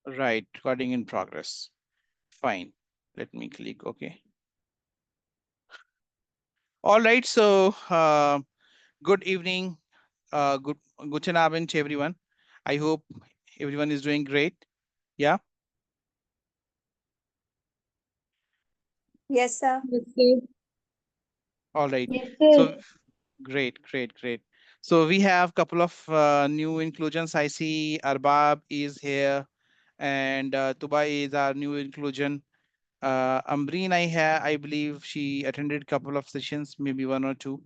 Right, recording in progress. Fine. Let me click OK. All right. So, good evening. Guten Abend to everyone. I hope everyone is doing great. Yeah. Yes, sir. Yes, sir. All right. Yes, sir. So, great, great, great. So we have couple of new inclusions. I see Arbab is here, and Tuba is our new inclusion. Ambreen, I believe she attended couple of sessions, maybe one or two.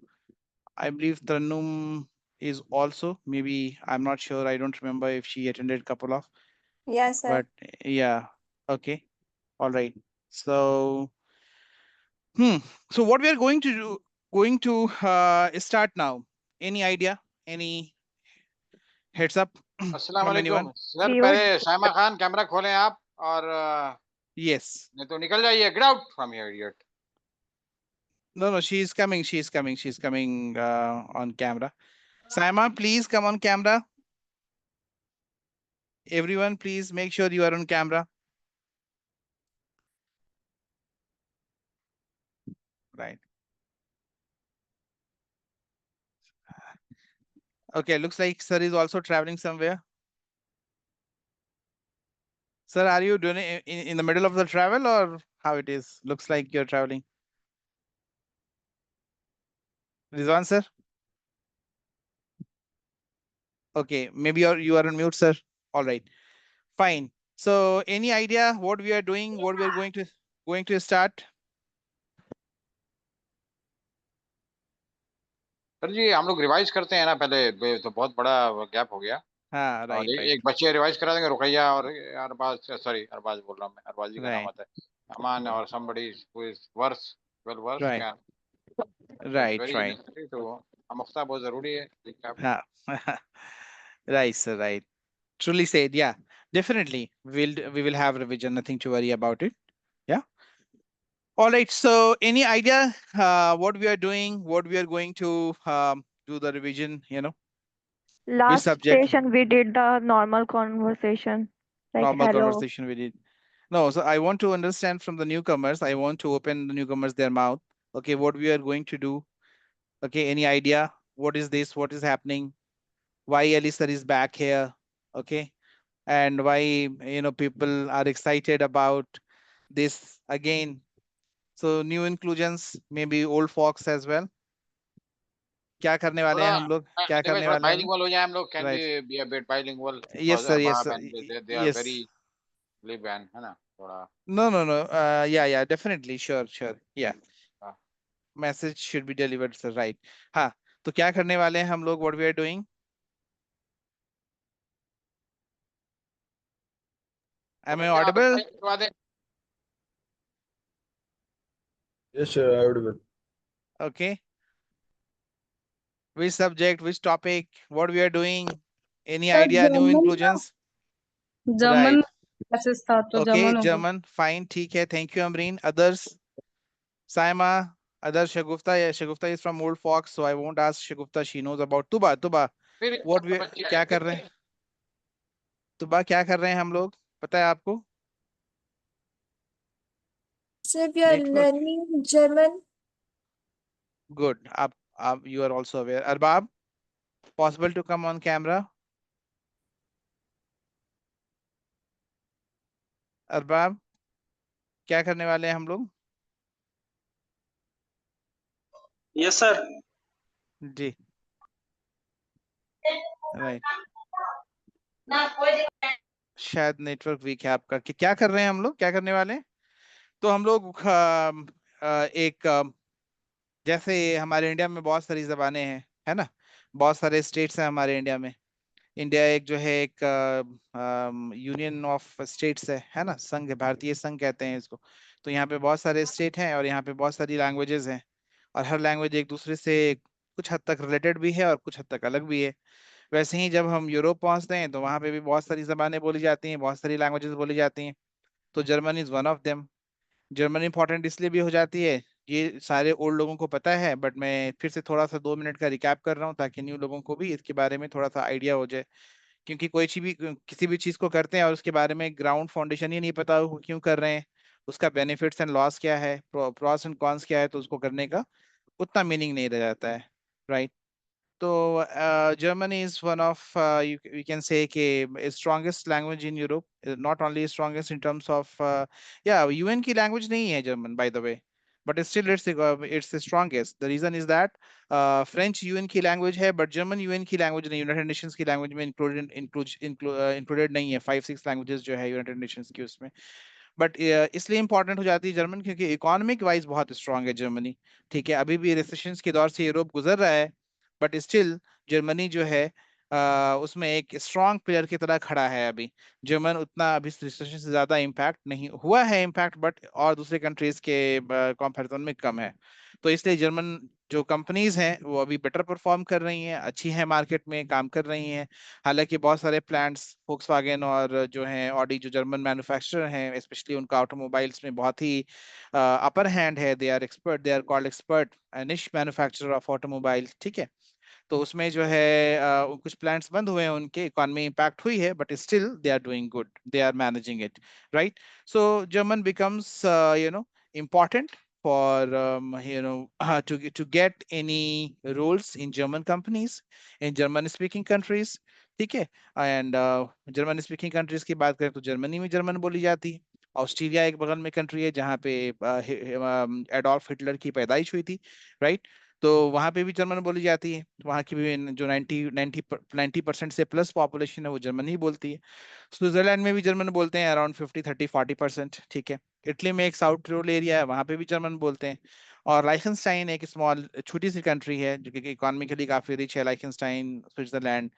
I believe Tarnum is also, maybe I'm not sure. I don't remember if she attended couple of, Yes, sir. but yeah, okay, all right. So, so what we are going to do, going to start now. Any idea? Any heads up अस्सलाम from वालेकुम anyone? Sir. We पहले would. Shama Khan camera खोलें आप, और Yes. नहीं तो निकल जाइए। Get out from here idiot. No, no, she's coming. She's coming on camera. Saima, please come on camera. Everyone, please make sure you are on camera. Right. Okay, looks like sir is also traveling somewhere. Sir, are you doing it in the middle of the travel or how it is? Looks like you're traveling. Rizwan, sir? Okay, maybe you are on mute, sir. All right, fine. So any idea what we are doing, what we are going to start? Sir ji हम लोग revise करते हैं ना पहले, तो बहुत बड़ा gap हो गया। Ah, और right, right, एक बच्चे रिवाइज करा देंगे, रुकैया और अरबाज, सॉरी अरबाज बोल रहा हूँ मैं, अरबाज जी का नाम right, आता है। अमान और somebody who is worse, well worse right, can, so it's right, very right. necessary to अमुख्ता बहुत जरूरी है। Ah, right, sir, right. Truly said, yeah, definitely. We will have revision, nothing to worry about it. Yeah. All right. So any idea what we are doing, what we are going to do the revision, which Last subject? session we did the normal conversation, like Normal hello. conversation we did. No, so I want to understand from the newcomers. I want to open the newcomers their mouth. Okay, what we are going to do. Okay, any idea? What is this? What is happening? Why Ali sir is back here? Okay, and why people are excited about this again. So new inclusions, maybe old folks as well. क्या करने वाले हैं थोड़ा हम लोग? क्या भाई करने थोड़ा वाले हैं हम लोग? बाइलिंगुअल हो जाए हम लोग। Can Right. Be be a bit bilingual Yes, because sir. Yes, Arbab sir. And they are very Yes. Live and है ना थोड़ा। No, no, no. Yeah, yeah, definitely. Sure, sure. Yeah. हाँ। Message should be delivered, sir. Right. हाँ. तो क्या करने वाले हैं हम लोग? What we are doing? Am I समझ गए आप audible? करवा दें। Yes, sir, audible. Okay. Which subject? Which topic? What we are doing? Any sir idea? New German था, inclusions? German Right. क्लासेस था तो Okay. जर्मन हो गया। German. Fine. ठीक है. Thank you, Amreen. Others? Saima. Others? Shagufta. Yeah, Shagufta is from Old Fox, so I won't ask Shagufta. She knows about Tuba. Tuba. फिर What we क्या कर रहे हैं? तुबा क्या कर रहे हैं हम लोग? पता है आपको? Sir, we are Network. learning German. Good. आप you are also aware. Arbab, possible to come on camera? Arbab, क्या करने वाले हैं हम लोग? Yes sir. जी, राइट। शायद नेटवर्क वीक है आपका। कि क्या कर रहे हैं हम लोग? क्या करने वाले हैं? तो हम लोग एक जैसे हमारे इंडिया में बहुत सारी जबानें हैं, है ना? बहुत सारे स्टेट्स हैं हमारे इंडिया में। इंडिया एक जो है एक यूनियन ऑफ स्टेट्स है ना? संघ, भारतीय संघ कहते हैं इसको। तो यहाँ पे बहुत सारे स्टेट हैं और यहाँ पे बहुत सारी लैंग्वेजेस हैं, और हर लैंग्वेज एक दूसरे से कुछ हद तक रिलेटेड भी है और कुछ हद तक अलग भी है। वैसे ही जब हम यूरोप पहुंचते हैं तो वहाँ पे भी बहुत सारी जबानें बोली जाती हैं, बहुत सारी लैंग्वेजेस बोली जाती हैं। तो German is one of them. German important इसलिए भी हो जाती है, ये सारे ओल्ड लोगों को पता है, बट मैं फिर से थोड़ा सा 2 मिनट का रिकैप कर रहा हूँ ताकि न्यू लोगों को भी इसके बारे में थोड़ा सा आइडिया हो जाए क्योंकि कोई चीज भी किसी भी चीज को करते हैं और उसके बारे में ग्राउंड फाउंडेशन ही नहीं पता हो क्यों कर रहे हैं, उसका बेनिफिट्स एंड लॉस क्या है, प्रॉस एंड कॉन्स क्या है, तो उसको करने का उतना मीनिंग नहीं रह जाता है, राइट। तो Germany is one of you can say कि strongest language in Europe, not only strongest in terms of yeah, UN की language नहीं है German by the way, but still it's the strongest. The reason is that French UN की language है but German UN की language नहीं, United Nations की language में included नहीं है, 5-6 languages जो है United Nations की उसमें। बट इसलिए इंपॉर्टेंट हो जाती है जर्मन क्योंकि इकोनॉमिक वाइज बहुत स्ट्रांग है जर्मनी। ठीक है, अभी भी रिसेशन के दौर से यूरोप गुजर रहा है बट स्टिल जर्मनी जो है उसमें एक स्ट्रांग प्लेयर की तरह खड़ा है अभी। जर्मन उतना अभी रिसेशन से ज्यादा इम्पैक्ट नहीं हुआ है, इम्पैक्ट बट और दूसरे कंट्रीज के कंपैरिजन में कम है। तो इसलिए जर्मन जो कंपनीज हैं वो अभी बेटर परफॉर्म कर रही हैं, अच्छी हैं, मार्केट में काम कर रही हैं। हालांकि बहुत सारे प्लांट्स फोक्सवागन और जो हैं ऑडी जो जर्मन मैन्युफैक्चरर हैं स्पेशली उनका ऑटोमोबाइल्स में बहुत ही अपर हैंड है, they are expert, they are called expert niche manufacturer of automobiles. ठीक है, तो उसमें जो है कुछ प्लांट्स बंद हुए हैं, उनके इकोनॉमी इम्पैक्ट हुई है but still they are doing good, they are managing it, right. So German becomes important for to get any roles in German companies, in German speaking countries। ठीक है, एंड जर्मन स्पीकिंग कंट्रीज की बात करें तो Germany में German बोली जाती है। ऑस्ट्रेलिया एक बगल में कंट्री है जहाँ पे एडोल्फ हिटलर की पैदाइश हुई थी, राइट। तो वहाँ पे भी जर्मन बोली जाती है, वहाँ की भी जो 90% से प्लस पॉपुलेशन है वो जर्मन ही बोलती है। स्विट्जरलैंड में भी जर्मन बोलते हैं अराउंड 50-30-40%। ठीक है, इटली में एक साउथ टिरोल एरिया है, वहाँ पे भी जर्मन बोलते हैं। और लाइखनस्टाइन एक स्मॉल छोटी सी कंट्री है जो कि इकोनॉमिकली काफी रिच है, लाइखनस्टाइन स्विट्जरलैंड,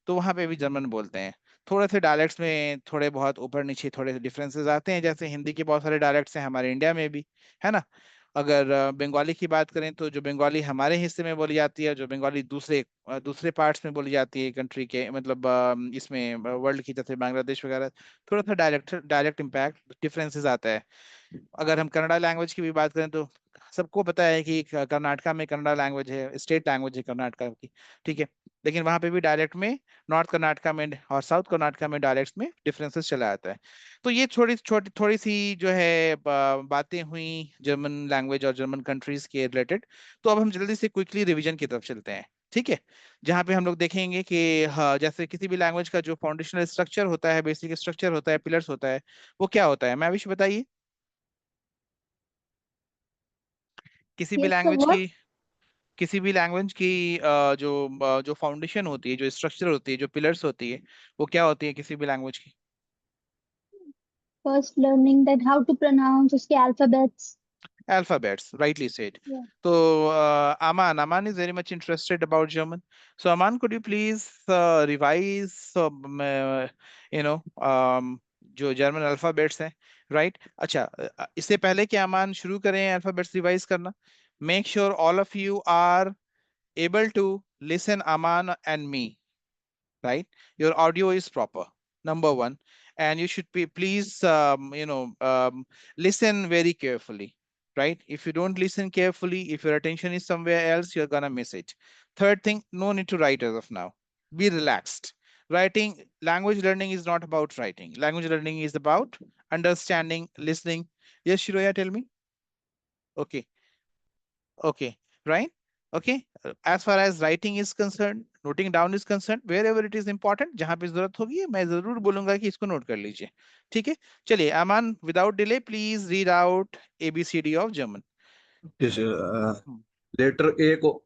तो वहाँ पे भी जर्मन बोलते हैं। थोड़े से डायलेक्ट्स में थोड़े बहुत ऊपर नीचे थोड़े से डिफरेंसेस आते हैं, जैसे हिंदी के बहुत सारे डायलेक्ट्स हैं हमारे इंडिया में भी, है ना। अगर बंगाली की बात करें तो जो बंगाली हमारे हिस्से में बोली जाती है, जो बंगाली दूसरे पार्ट्स में बोली जाती है कंट्री के, मतलब इसमें वर्ल्ड की, जैसे बांग्लादेश वगैरह, थोड़ा सा डायलेक्ट इम्पैक्ट डिफरेंसेस आता है। अगर हम कन्नड़ा लैंग्वेज की भी बात करें तो सबको पता है कि कर्नाटका में कन्नड़ा लैंग्वेज है, स्टेट लैंग्वेज है कर्नाटका की। ठीक है, लेकिन वहां पे भी डायलेक्ट में नॉर्थ कर्नाटका में और साउथ कर्नाटका में डायलेक्ट्स में डिफरेंसेस चला आता है। तो ये थोड़ी सी जो है बातें हुई जर्मन लैंग्वेज और जर्मन कंट्रीज के रिलेटेड। तो अब हम जल्दी से क्विकली रिवीजन की तरफ चलते हैं। ठीक है, जहाँ पे हम लोग देखेंगे कि हाँ, जैसे किसी भी लैंग्वेज का जो फाउंडेशनल स्ट्रक्चर होता है, बेसिक स्ट्रक्चर होता है, पिलर्स होता है, वो क्या होता है, मैं विश बताइए। किसी भी Yes, sir. Language What? की किसी भी लैंग्वेज की जो फाउंडेशन होती है, जो स्ट्रक्चर होती है, जो पिलर्स होती है, वो क्या होती है किसी भी लैंग्वेज की। First learning that how to pronounce उसके alphabets. Alphabets, rightly said. Yeah. So, Aman is very much interested about German. So, Aman, could you please revise, जो जर्मन अल्फाबेट्स हैं, राइट। अच्छा, इससे पहले कि अमान शुरू करें अल्फाबेट्स रिवाइज करना, make sure all of you are able to listen Aman and me, right? Your audio is proper, number one, and you should be please listen very carefully, right? If you don't listen carefully, if your attention is somewhere else, you're gonna miss it. Third thing, no need to write as of now. Be relaxed. Writing, language learning is not about writing. Language learning is about understanding, listening. Yes, Shiroya, tell me. Okay. Okay, right? Okay. As far as writing is concerned, noting down is concerned, wherever it is important, जहां पे जरूरत होगी मैं जरूर बोलूंगा कि इसको note कर लीजिए। ठीक है, चलिए Aman, without delay please read out ABCD of German. Yes, letter A को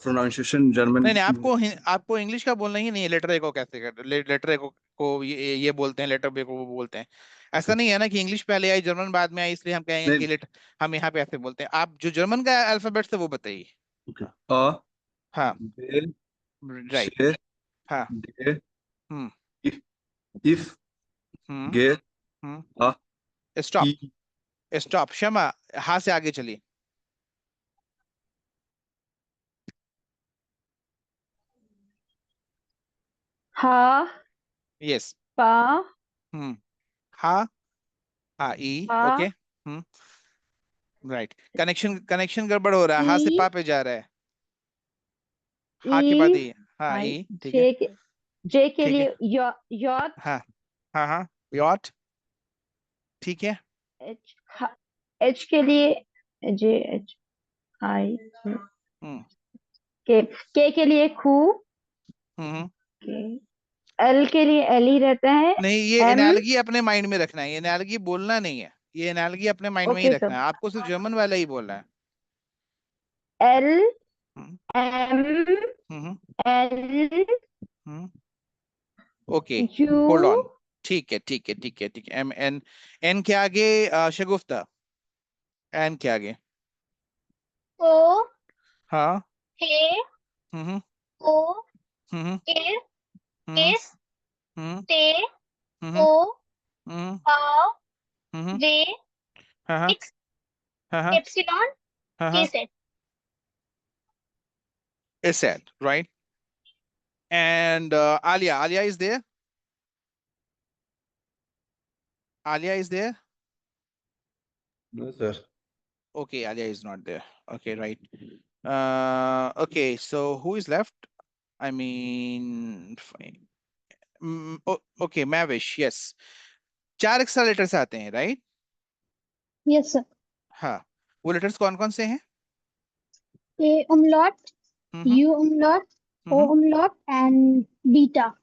pronunciation German. नहीं नहीं, आपको इंग्लिश का बोलना ही नहीं है। लेटर ए को कैसे कर लेटर ए को ये बोलते हैं, लेटर बी को वो बोलते हैं। ऐसा नहीं है ना कि इंग्लिश पहले आई जर्मन बाद में आई, इसलिए हम कहेंगे कि नहीं, लेटर, हम यहाँ पे ऐसे बोलते हैं। आप जो जर्मन का अल्फाबेट है वो बताइए। okay. A, हाँ, B, राइट। C, हाँ। D, hmm. if, hmm. G, hmm. A, stop. E, stop, क्षमा, हाँ से आगे चलिए। हा, यस। पा, हम्म। हाँ। हाँ, ई, ओके। हा, राइट, कनेक्शन गड़बड़ हो रहा है, हाँ से ई, पा पे जा रहा है। हाँ के बाद ई, ई, हाँ आई, ई, ठीक है। जे के, J के ठीक है। लिए yacht, हाँ हाँ हाँ, yacht, ठीक है। H H के लिए J H I hmm K के लिए खूह, हम्म। K L के लिए L ही रहता है, नहीं, ये M एनालगी अपने माइंड में रखना है, ये एनालगी बोलना नहीं है, ये एनालगी अपने माइंड में ही ओके रखना सर, है, आपको सिर्फ जर्मन वाला ही बोलना है। L hmm M hmm L hmm. Okay, hold on. U ठीक है ठीक है ठीक है ठीक है, एम एन, एन के आगे शगुफ्ता, एन के आगे। O हाँ। K हम्म O हम्म K हम्म S हम्म T हम्म O हम्म R हम्म। J हाँ हाँ X हाँ हाँ Epsilon हाँ K हाँ। Z. Is said, right? And Alia is there? Alia is there? No, sir. Okay, Alia is not there. Okay, right. Okay, so who is left? I mean, fine. Okay, Mavish, yes. 4 extra letters आते हैं, right? Yes sir. हाँ, वो letters कौन कौन से हैं? A umlaut, hmm U umlaut, O hmm. umlaut, and beta.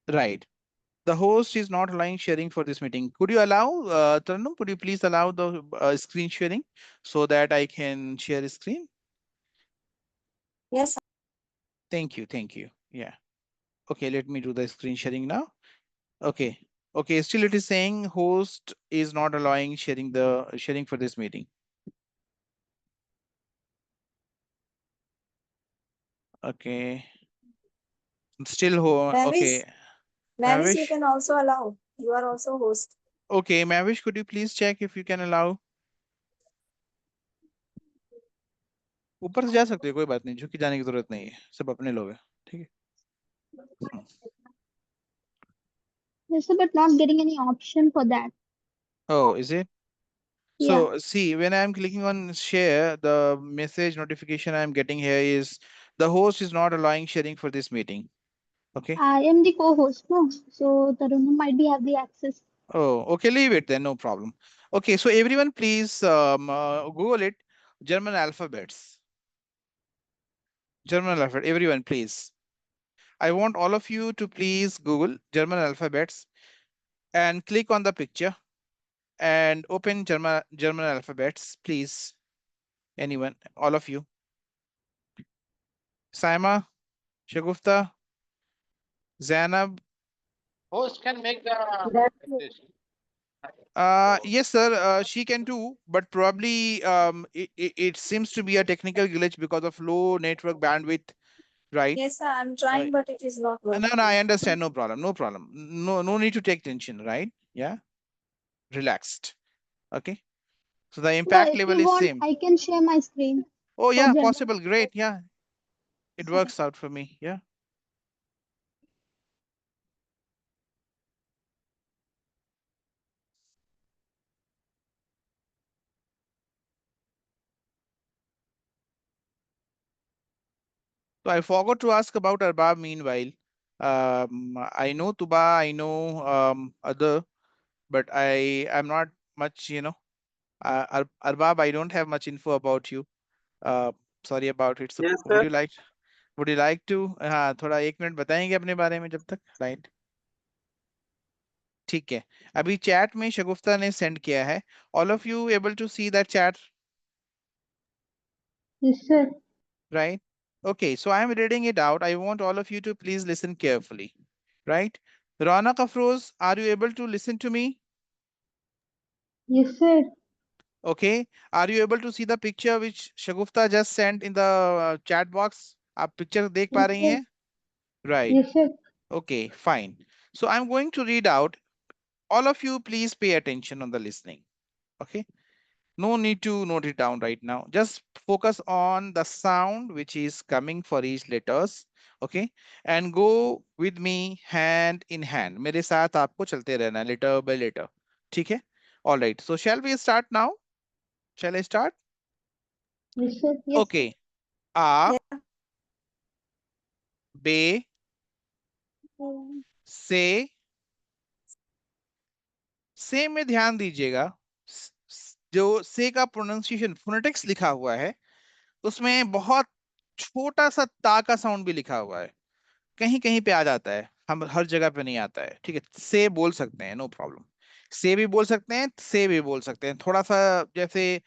Right. The host is not allowing sharing for this meeting. Could you allow, Tarannum, could you please allow the screen sharing so that I can share a screen? Yes, sir. Thank you, thank you. Yeah. Okay, let me do the screen sharing now. Okay. Okay, still it is saying host is not allowing sharing for this meeting. Okay. Still Mavis, okay. Mavis, you Mavish. can also allow. You are also host. Okay, Mavish, could you please check if you can allow? ऊपर से जा सकते हो, कोई बात नहीं, झुक जाने की जरूरत नहीं है, सब अपने लोग हैं, ठीक है। Yes sir, but not getting any option for that. Oh, is it? Yeah. So see, when I'm clicking on share, the message notification I'm getting here is the host is not allowing sharing for this meeting. Okay. I am the co-host, no? So Tarun might be have the access. Oh, okay, leave it then, no problem. Okay, so everyone please Google it, German alphabets. German alphabet, everyone please. I want all of you to please Google German alphabets and click on the picture and open German alphabets, please. Anyone, all of you. Saima, Shagufta, Zainab. Host can make the this. Yes, sir. She can too, but probably it seems to be a technical glitch because of low network bandwidth, right? Yes, sir. I'm trying, but it is not No, working. no, I understand. No problem. No problem. No need to take tension, right? Yeah, relaxed. Okay. So the Yeah, impact if level you is want, same. I can share my screen Oh for yeah, general. possible. Great. Yeah, it works out for me. Yeah. So I forgot to ask about Arbab meanwhile. I know Tuba, I know other, but I'm not much, Arbab, I don't have much info about you. Uh, sorry about it. So Yes, sir. would you like to हाँ थोड़ा 1 minute बताएंगे अपने बारे में जब तक, right? ठीक है, अभी चैट में शगुफ्ता ने सेंड किया है. All of you able to see that chat, Yes sir. right? Okay, so I'm reading it out. I want all of you to please listen carefully, right? Raunak Afroz, are you able to listen to me? Yes sir. Okay, are you able to see the picture which Shagufta just sent in the chat box? आप picture देख पा Yes रही sir. हैं? Right. Yes sir. Okay, fine. So I'm going to read out. All of you, please pay attention on the listening. Okay. No need to note it down right now. Just focus on the sound which is coming for each letters. Okay. And go with me hand in hand. मेरे साथ आपको चलते रहना letter by letter. ठीक है? All right. So shall we start now? Shall I start? Yes sir. Yes. Okay. A, Yeah. B, से में ध्यान दीजिएगा, जो से का प्रोनाउंसिएशन फोनेटिक्स लिखा हुआ है उसमें बहुत छोटा सा ता का साउंड भी लिखा हुआ है, कहीं कहीं पे आ जाता है, हम हर जगह पे नहीं आता है। ठीक है, से बोल सकते हैं, नो प्रॉब्लम। से भी बोल सकते हैं, से भी बोल सकते हैं, थोड़ा सा जैसे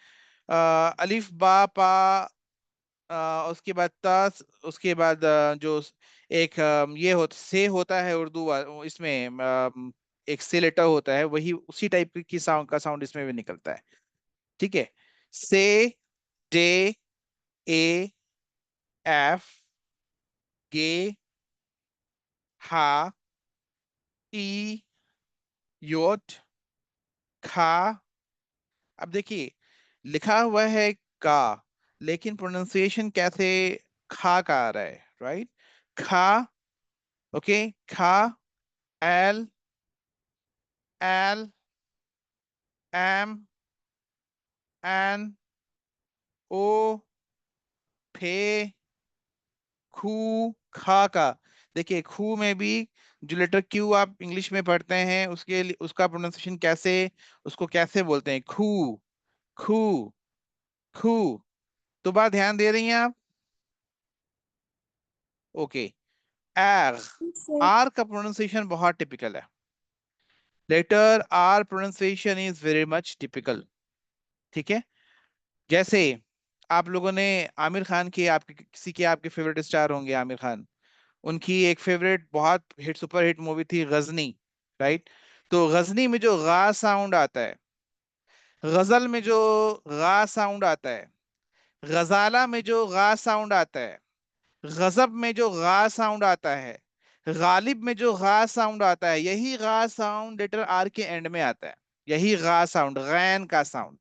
अलिफ बा पा, उसके बाद ता, उसके बाद जो एक ये से होता है उर्दू इसमें एक से लेटर होता है, वही उसी टाइप की साउंड का साउंड इसमें भी निकलता है। ठीक है, से, डे, ए, एफ, गे, हा, ई, योट, खा। अब देखिए लिखा हुआ है का, लेकिन प्रोनाउंसिएशन कैसे खा का आ रहा है, राइट? खा, ओके, खा, एल, एल, एम, एन, ओ, फे, खू, खा का। देखिए खू में भी जो लेटर क्यू आप इंग्लिश में पढ़ते हैं उसका प्रोनाउंसिएशन कैसे, उसको कैसे बोलते हैं, खू, खू, खू। तो बात ध्यान दे रही हैं आप? ओके, एर, आर का प्रोनाउंसिएशन बहुत टिपिकल है। Letter R pronunciation is very much typical. ठीक है, जैसे आप लोगों ने आमिर खान की, आपके किसी के आपके फेवरेट स्टार होंगे आमिर खान, उनकी एक फेवरेट बहुत हिट सुपर हिट मूवी थी गजनी, राइट? तो गजनी में जो गा साउंड आता है, गजल में जो गा साउंड आता है, गजाला में जो गा साउंड आता है, गजब में जो गा साउंड आता है, गालिब में जो गा साउंड आता है, यही गा साउंड लेटर आर के एंड में आता है। यही गा साउंड, गैन का साउंड,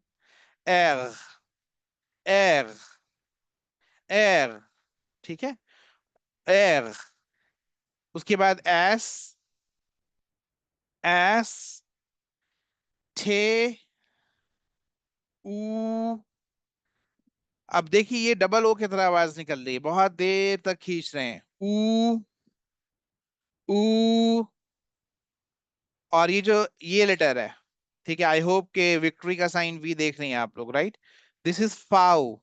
एर, एर, एर। ठीक है, एर। उसके बाद एस, एस, थे, ऊ। अब देखिए ये डबल ओ की तरह आवाज निकल रही है, बहुत देर तक खींच रहे हैं, ऊ, ऊ। और ये जो ये लेटर है, ठीक है, आई होप के विक्ट्री का साइन वी देख रही हैं आप लोग, राइट? दिस इज फाउ,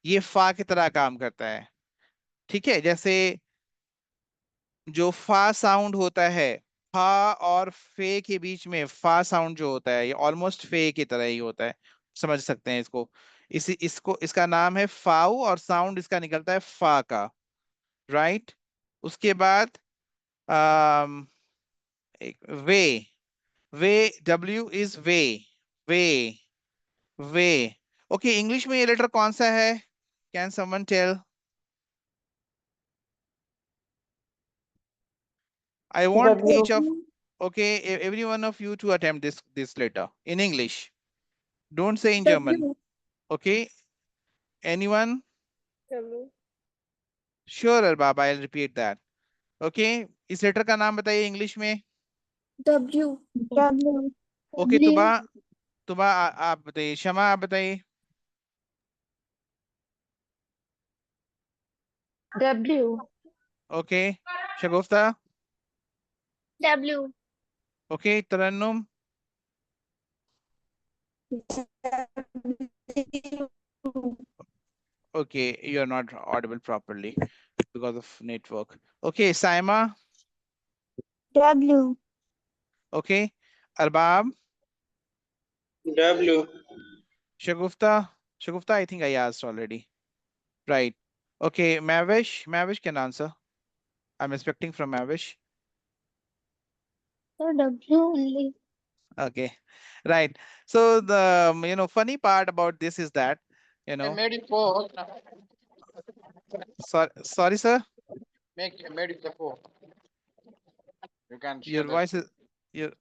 ये फा की तरह काम करता है। ठीक है, जैसे जो फा साउंड होता है, फा और फे के बीच में फा साउंड जो होता है, ये ऑलमोस्ट फे की तरह ही होता है, समझ सकते हैं इसको। इसको इसका नाम है फाउ और साउंड इसका निकलता है फा का, राइट? उसके बाद um, एक वे, वे, डब्ल्यू इज वे, वे, वे। ओके, इंग्लिश में ये लेटर कौन सा है? Can someone tell? I want each of, okay, every one of you to attempt this letter in English. Don't say in German. W. Okay, anyone? W. Sure, Arbab, I'll repeat that. Okay, इस letter का नाम बताइए English में। W. W. Okay, W. तुबा, तुबा आप बताइए, शमा आप बताइए। W. Okay, Shagufta. W. Okay, Tarannum. Okay, you're not audible properly because of network. Okay, Saima. W. Okay, Arbab. W. Shagufta. Shagufta, I think I asked already. Right. Okay, Mavish. Mavish can answer. I'm expecting from Mavish. So W only. Okay. Right. So the funny part about this is that, I made it four. sorry sir, Made it the four. You can share your the, voice is you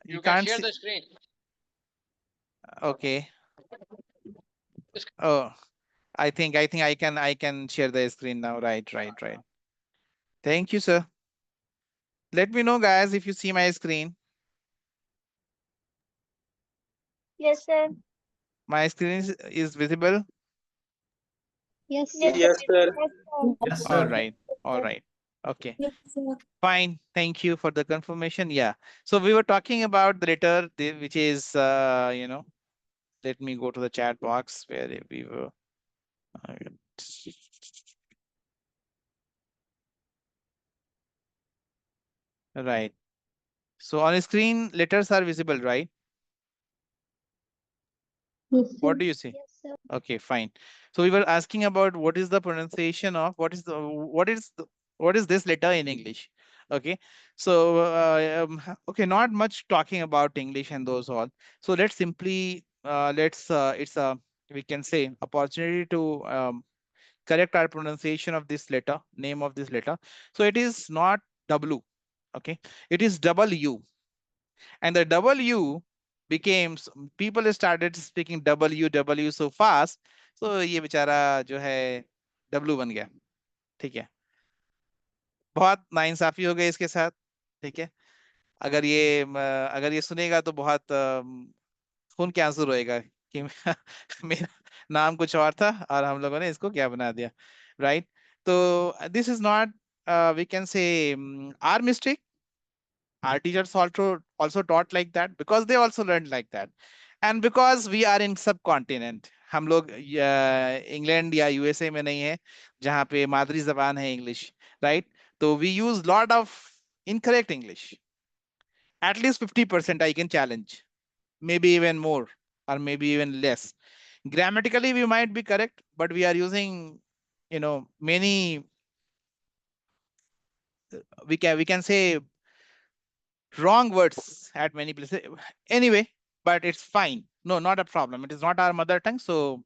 you can can't share see. the screen. Okay. Oh, I think I can share the screen now. Right, right, right. Thank you, sir. Let me know, guys, if you see my screen. Yes, sir. My screen is visible. Yes, sir. Yes, sir. Yes, All sir. right, all right, Okay, Yes, sir. fine. Thank you for the confirmation. Yeah. So we were talking about the letter which is, let me go to the chat box where we were. Right. So on screen, letters are visible, right? Yes, sir. What do you see? Yes, sir. Okay, fine. So we were asking about what is the pronunciation of what is this letter in English? Okay, so okay, not much talking about English and those all. So let's simply it's a, we can say, opportunity to correct our pronunciation of this letter, name of this letter. So it is not W, okay, it is W, and the W became people started speaking W so fast, so ये बेचारा जो है W बन गया, ठीक है। बहुत नाइंसाफी हो गई इसके साथ, ठीक है। अगर ये सुनेगा तो बहुत खून के आंसू रोएगा कि मेरा नाम कुछ और था और हम लोगों ने इसको क्या बना दिया, राइट। तो this is not, we can say, our mistake. Our teachers also taught like that because they also learned like that, and because we are in subcontinent, हम लोग इंग्लैंड या यूएसए में नहीं है जहाँ पे मादरी जबान है इंग्लिश, राइट। तो we use lot of incorrect English. At least 50% I can challenge, maybe even more or maybe even less. Grammatically we might be correct, but we are using, many, we can say wrong words at many places. Anyway, but it's fine. No, not a problem. It is not our mother tongue, so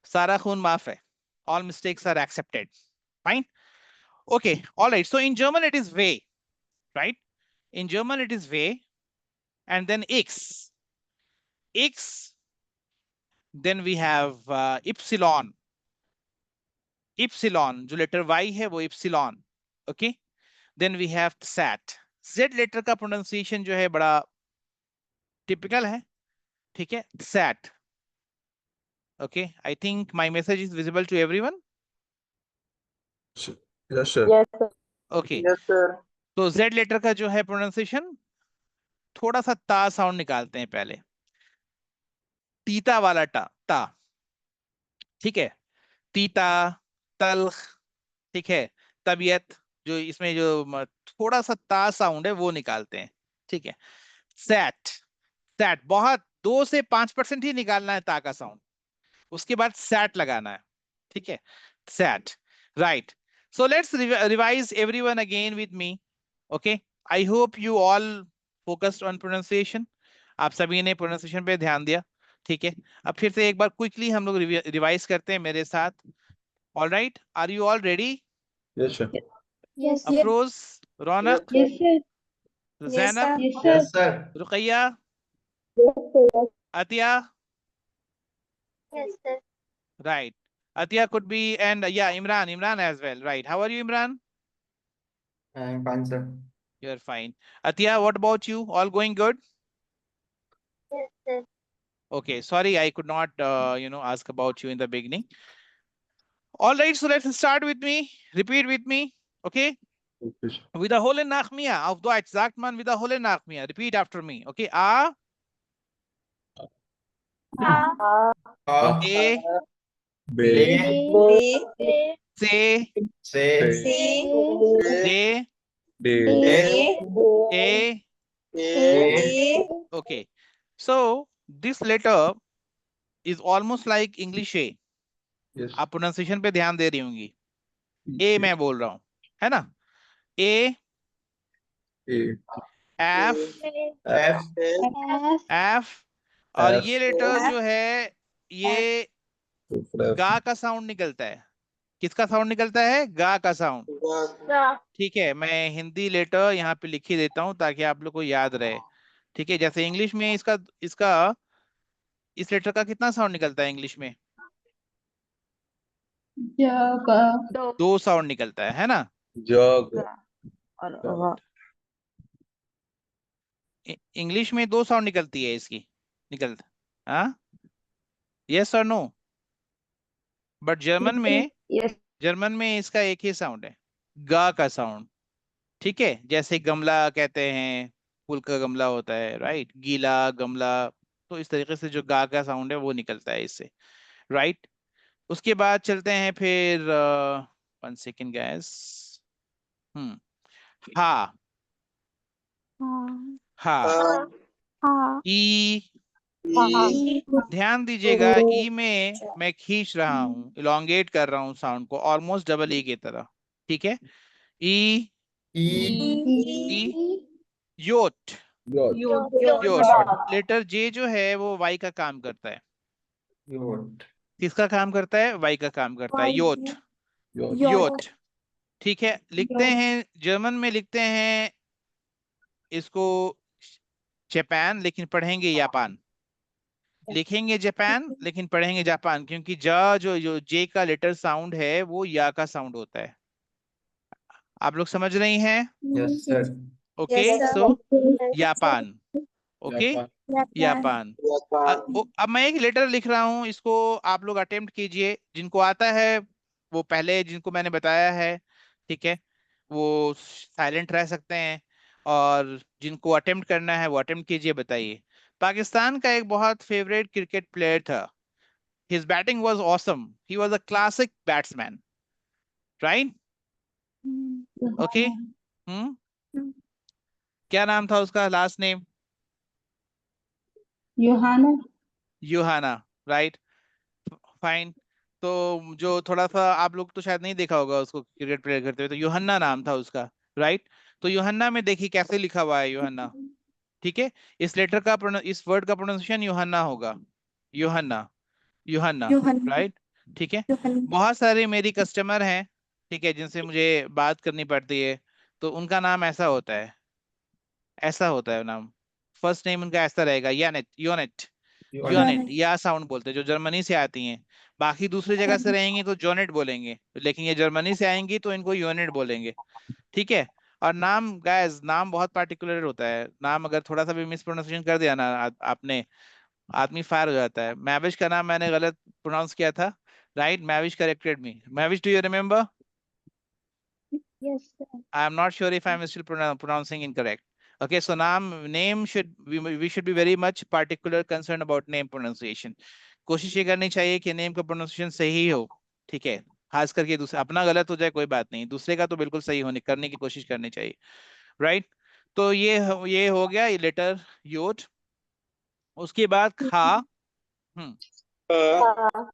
Sara khun maaf hai. All mistakes are accepted. Fine. Okay. All right. So in German it is way, right? In German it is way, and then X. X. Then we have epsilon. Epsilon. जो letter Y है वो epsilon. Okay. Then we have sat. Z letter का pronunciation जो है बड़ा typical है. ठीक है. Sat. Okay, I think my message is visible to everyone. Yes, sir. Yes, sir. Okay, Yes, sir. तो Z लेटर का जो है प्रोनाउंसिएशन, थोड़ा सा ता साउंड निकालते हैं पहले, तीता वाला ता, ठीक है, तीता, तल्ख, ठीक है, तबीयत, जो इसमें जो थोड़ा सा ता साउंड है वो निकालते हैं, ठीक है। सैट, सैट बहुत 2 से 5% ही निकालना है ता का साउंड, उसके बाद सैट लगाना है, ठीक है, set, right. So let's revise everyone again with me. Okay, I hope you all focused on pronunciation. आप सभी ने pronunciation पे ध्यान दिया, ठीक है। अब फिर से एक बार quickly हम लोग रिवाइज करते हैं मेरे साथ। All right, are you all ready? Yes, sir. Yes, sir. Afroz, Raunak, Yes, sir. Yes, Zainab, sir. Yes, sir. Yes, sir. Ruqaiya, Yes, sir. Atiya, Yes, sir. right. Atiya could be, and yeah, Imran as well, right. How are you, Imran? I'm fine, sir. You're fine. Atiya, what about you? All going good? Yes, sir. Okay, sorry, I could not, ask about you in the beginning. All right, so let's start with me. Repeat with me, okay? Okay, sir. Wiederholen nach mir. Auf Deutsch sagt man wiederholen nach mir. Repeat after me, okay? A, E, B, B, C, C, D, D, A. A, Okay, so this letter is almost like English A. yes, आप pronunciation पे ध्यान दे रही होंगी। ए मैं बोल रहा हूँ, है ना? ए, A, एफ, F, एफ, और F, ये लेटर F, जो है ये F, गा का साउंड निकलता है। किसका साउंड निकलता है? गा का साउंड। ठीक है, मैं हिंदी लेटर यहाँ पे लिख ही देता हूँ ताकि आप लोग को याद रहे। ठीक है, जैसे इंग्लिश में इसका इसका इस लेटर का कितना साउंड निकलता है इंग्लिश में? दो साउंड निकलता है ना? jog, इंग्लिश में दो साउंड निकलती है इसकी, निकलता, हाँ, यस और नो? बट जर्मन में Yes. जर्मन में इसका एक ही साउंड है, गा का साउंड, ठीक है। जैसे गमला कहते हैं, फूल का गमला होता है, राइट, गीला गमला। तो इस तरीके से जो गा का साउंड है वो निकलता है इससे, राइट। उसके बाद चलते हैं फिर 1 सेकेंड गैस। हम्म हा, हाँ हा, हाँ ई। हाँ ध्यान दीजिएगा, ई में मैं खींच रहा हूँ, इलोंगेट कर रहा हूँ साउंड को, ऑलमोस्ट डबल ई की तरह, ठीक है। ई, ई, योट, योट। लेटर जे जो है वो वाई का काम करता है। Yacht. किसका काम करता है? वाई का काम करता है, योट, Yacht. योट, ठीक है। लिखते हैं, जर्मन में लिखते हैं इसको जापान, लेकिन पढ़ेंगे जापान। लिखेंगे जापान लेकिन पढ़ेंगे जापान, क्योंकि जो जे का लेटर साउंड है वो या का साउंड होता है। आप लोग समझ रही हैं? Yes, sir. ओके, Yes, सो sir. Japan, okay, Japan. Japan. अब मैं एक लेटर लिख रहा हूँ, इसको आप लोग अटेम्प्ट कीजिए, जिनको आता है वो पहले, जिनको मैंने बताया है, ठीक है, वो साइलेंट रह सकते हैं, और जिनको अटेम्प्ट करना है वो अटेम्प्ट कीजिए। बताइए। पाकिस्तान का एक बहुत फेवरेट क्रिकेट प्लेयर था, his batting was awesome, he was a classic batsman, right, okay. Hmm क्या नाम था उसका, last name? Youhana. Youhana, right, fine. तो जो थोड़ा सा आप लोग तो शायद नहीं देखा होगा उसको क्रिकेट प्ले करते हुए, तो यूहन्ना नाम था उसका, राइट। तो यूहन्ना में देखिए कैसे लिखा हुआ है यूहन्ना, ठीक है। इस लेटर का इस वर्ड का प्रोनाउंसिएशन यूहन्ना होगा, यूहन्ना, यूहन्ना, राइट, ठीक है। बहुत सारे मेरी कस्टमर हैं, ठीक है, जिनसे मुझे बात करनी पड़ती है, तो उनका नाम ऐसा होता है, ऐसा होता है नाम। फर्स्ट नेम उनका ऐसा रहेगा, यानेट, योनेट, Yacht. योनेट, या साउंड बोलते हैं, जो जर्मनी से आती हैं। बाकी दूसरी जगह से रहेंगी तो जोनेट बोलेंगे, लेकिन ये जर्मनी से आएंगी तो इनको योनेट बोलेंगे, ठीक है। और नाम गाइस, नाम बहुत पार्टिकुलर होता है, नाम अगर थोड़ा सा भी मिस प्रोनाउंसिएशन कर दिया ना आपने, आदमी फायर हो जाता है। मैविश का नाम मैंने गलत प्रोनाउंस किया था, right, Mahvish corrected me. Mahvish, do you remember? Yes, sir. I am not sure if I am still pronouncing incorrect. Okay, so name should we should be very much particular concerned about name pronunciation. कोशिश ये करनी चाहिए कि name का pronunciation सही हो, ठीक है। खास करके दूसरा, अपना गलत हो जाए कोई बात नहीं, दूसरे का तो बिल्कुल सही होने करने की कोशिश करनी चाहिए, राइट। तो ये हो गया ये लेटर योट। उसके बाद खा, हम्म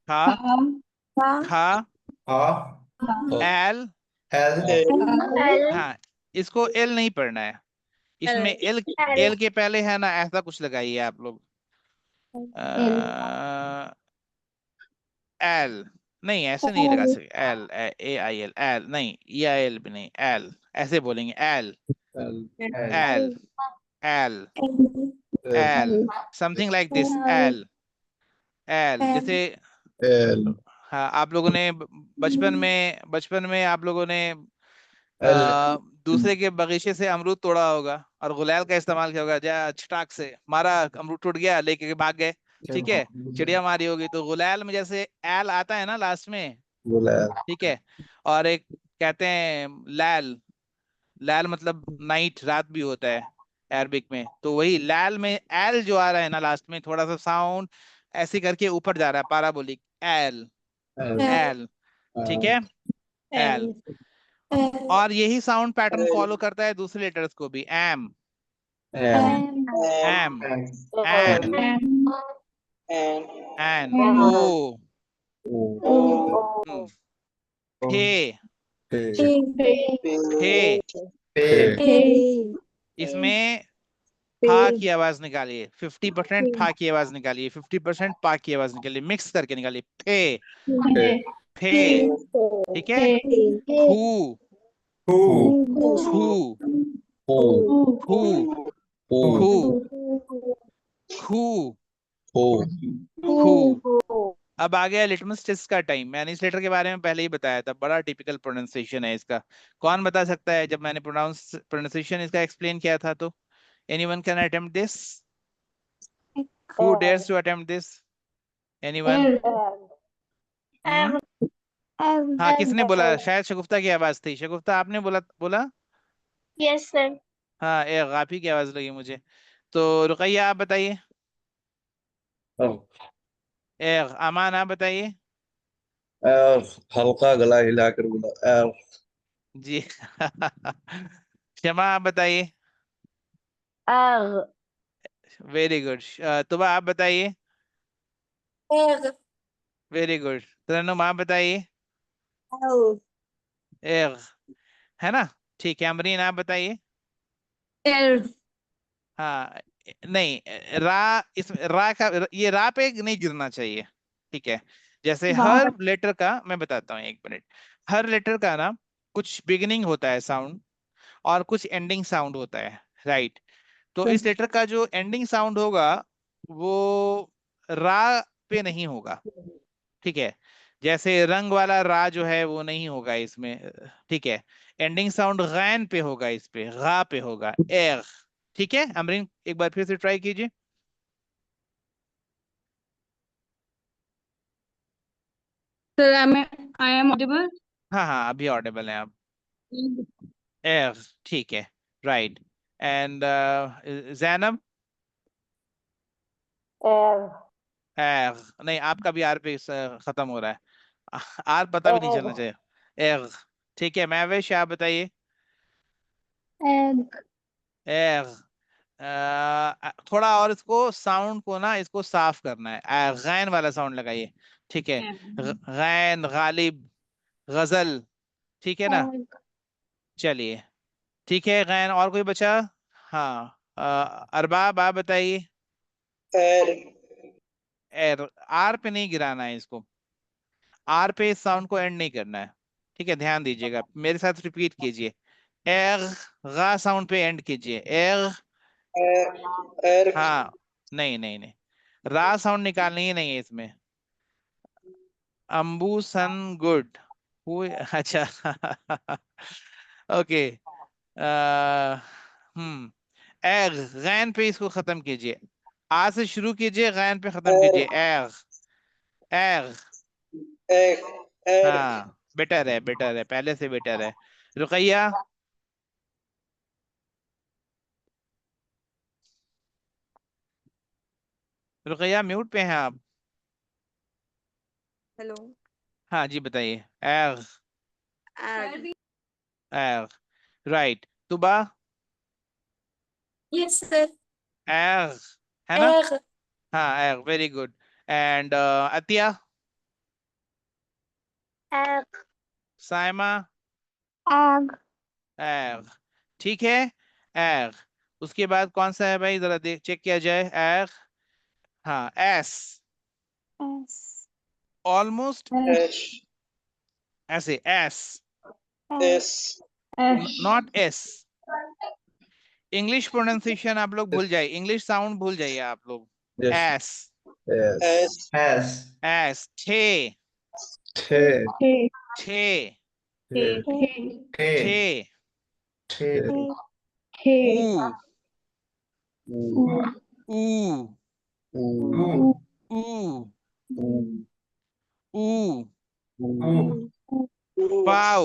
खा, खा, Ha. L, L. हाँ, इसको एल नहीं पढ़ना है, इसमें एल, एल के पहले है ना ऐसा कुछ लगाइए आप लोग, एल, नहीं ऐसे नहीं लगा सकते, L, A I L, L नहीं, ई आई एल भी नहीं, एल ऐसे बोलेंगे, L, L. L, L, L. L, something like this, L, L जैसे। L. हाँ, आप लोगों ने बचपन में आप लोगों ने L. दूसरे के बगीचे से अमरूद तोड़ा होगा और गुलाल का इस्तेमाल किया होगा, जा छटाक से मारा, अमरूद टूट गया, लेके के भाग गए, ठीक है, चिड़िया मारी होगी। तो गुलाल में जैसे एल आता है ना लास्ट में, Gulal. ठीक है। और एक कहते हैं लैल, लैल मतलब नाइट, रात भी होता है अरबिक में, तो वही लैल में एल जो आ रहा है ना लास्ट में, थोड़ा सा साउंड ऐसे करके ऊपर जा रहा है, पाराबोलिक, एल, L. एल, ठीक है, एल। और यही साउंड पैटर्न फॉलो करता है दूसरे लेटर्स को भी, M, M. M, M. N, N, O, O. हे, P. हे। P. इसमें फा की आवाज निकालिए, 50% फा की आवाज निकालिए, 50% पा की आवाज निकालिए, मिक्स करके निकालिए, फे, P. फे, ठीक है। खू, Who. खू, Who. खू, Who. खू, खू, Who. खू। अब आ गया लिटमस टेस्ट का टाइम। मैंने इस लेटर के बारे में पहले ही बताया था, बड़ा टिपिकल प्रोनाउंसिएशन है इसका। कौन बता सकता है जब मैंने प्रोनाउंसिएशन इसका एक्सप्लेन किया था? तो anyone can attempt this, who dares to attempt this, anyone? हाँ, किसने बोला? शायद शगुफ्ता की आवाज थी। शगुफ्ता आपने बोला बोला? Yes, sir. हाँ, एक आप ही की आवाज लगी मुझे। तो रुकैया आप बताइए। एक अमान आप बताइए। हल्का गला हिलाकर बोला जी शमा आप बताइए। R. Very good. तुबा आप बताइए। R. Very good. तरन्नुम आप बताइए। L. एक, है ना? ठीक है, अमरीन आप बताइए। L. हाँ, नहीं, रा, इस रा का, ये रा पे नहीं गिरना चाहिए। ठीक है, जैसे हर लेटर का मैं बताता हूँ, एक मिनट। हर लेटर का ना कुछ बिगिनिंग होता है साउंड, और कुछ एंडिंग साउंड होता है, राइट? तो इस लेटर का जो एंडिंग साउंड होगा वो रा पे नहीं होगा। ठीक है, जैसे रंग वाला रा जो है वो नहीं होगा इसमें। ठीक है, एंडिंग साउंड गैन पे होगा, इस पे गा पे होगा, एर। ठीक है अमरीन, एक बार फिर से ट्राई कीजिए। Sir, I am audible. हाँ हाँ, अभी ऑडिबल है आप। एर, ठीक है, राइट। एंड जैनब? R. एर नहीं, आपका भी आर पे खत्म हो रहा है। आर पता भी नहीं चलना चाहिए। एर, ठीक है। महवेश आप बताइए। Egg. एर, थोड़ा और इसको साउंड को ना, इसको साफ करना है। गैन वाला साउंड लगाइए। ठीक है, गैन, गालिब, गजल। ठीक है ना? Egg. चलिए, ठीक है, गैन। और कोई बचा? हाँ, अरबाब आप बताइए। R. एर, आर पे नहीं गिराना है इसको। आर पे इस साउंड को एंड नहीं करना है। ठीक है, ध्यान दीजिएगा, मेरे साथ रिपीट कीजिए। एर, गा साउंड पे एंड कीजिए। एर, R. हाँ, नहीं नहीं नहीं, रा साउंड निकालनी ही नहीं है इसमें। अम्बू सन गुड, अच्छा ओके। हम्म, एग, गैन पे इसको खत्म कीजिए। आ से शुरू कीजिए, गैन पे खत्म कीजिए। Egg, egg, R. R. हाँ, बेटर है, बेटर है, पहले से बेटर है। रुकैया? रुकैया म्यूट पे हैं आप? Hello. हाँ जी, बताइए। एग, R. एग, राइट। तुबा? Yes, sir. एग, है ना? R. हाँ, एग, very good. And Atiya? Egg. Saima? Egg. एग, ठीक है। एग, उसके बाद कौन सा है भाई, जरा देख, चेक किया जाए। एग, हाँ, एस, S. Almost H. ऐसे, S, S. Not S. English pronunciation आप लोग भूल जाइए, इंग्लिश साउंड भूल जाइए आप लोग। Yes. S, Yes. S. S, ठे, T. ठे, T. ठे, T. ऊ, U. ऊ, U. ऊ, U. ऊ, U. Pav,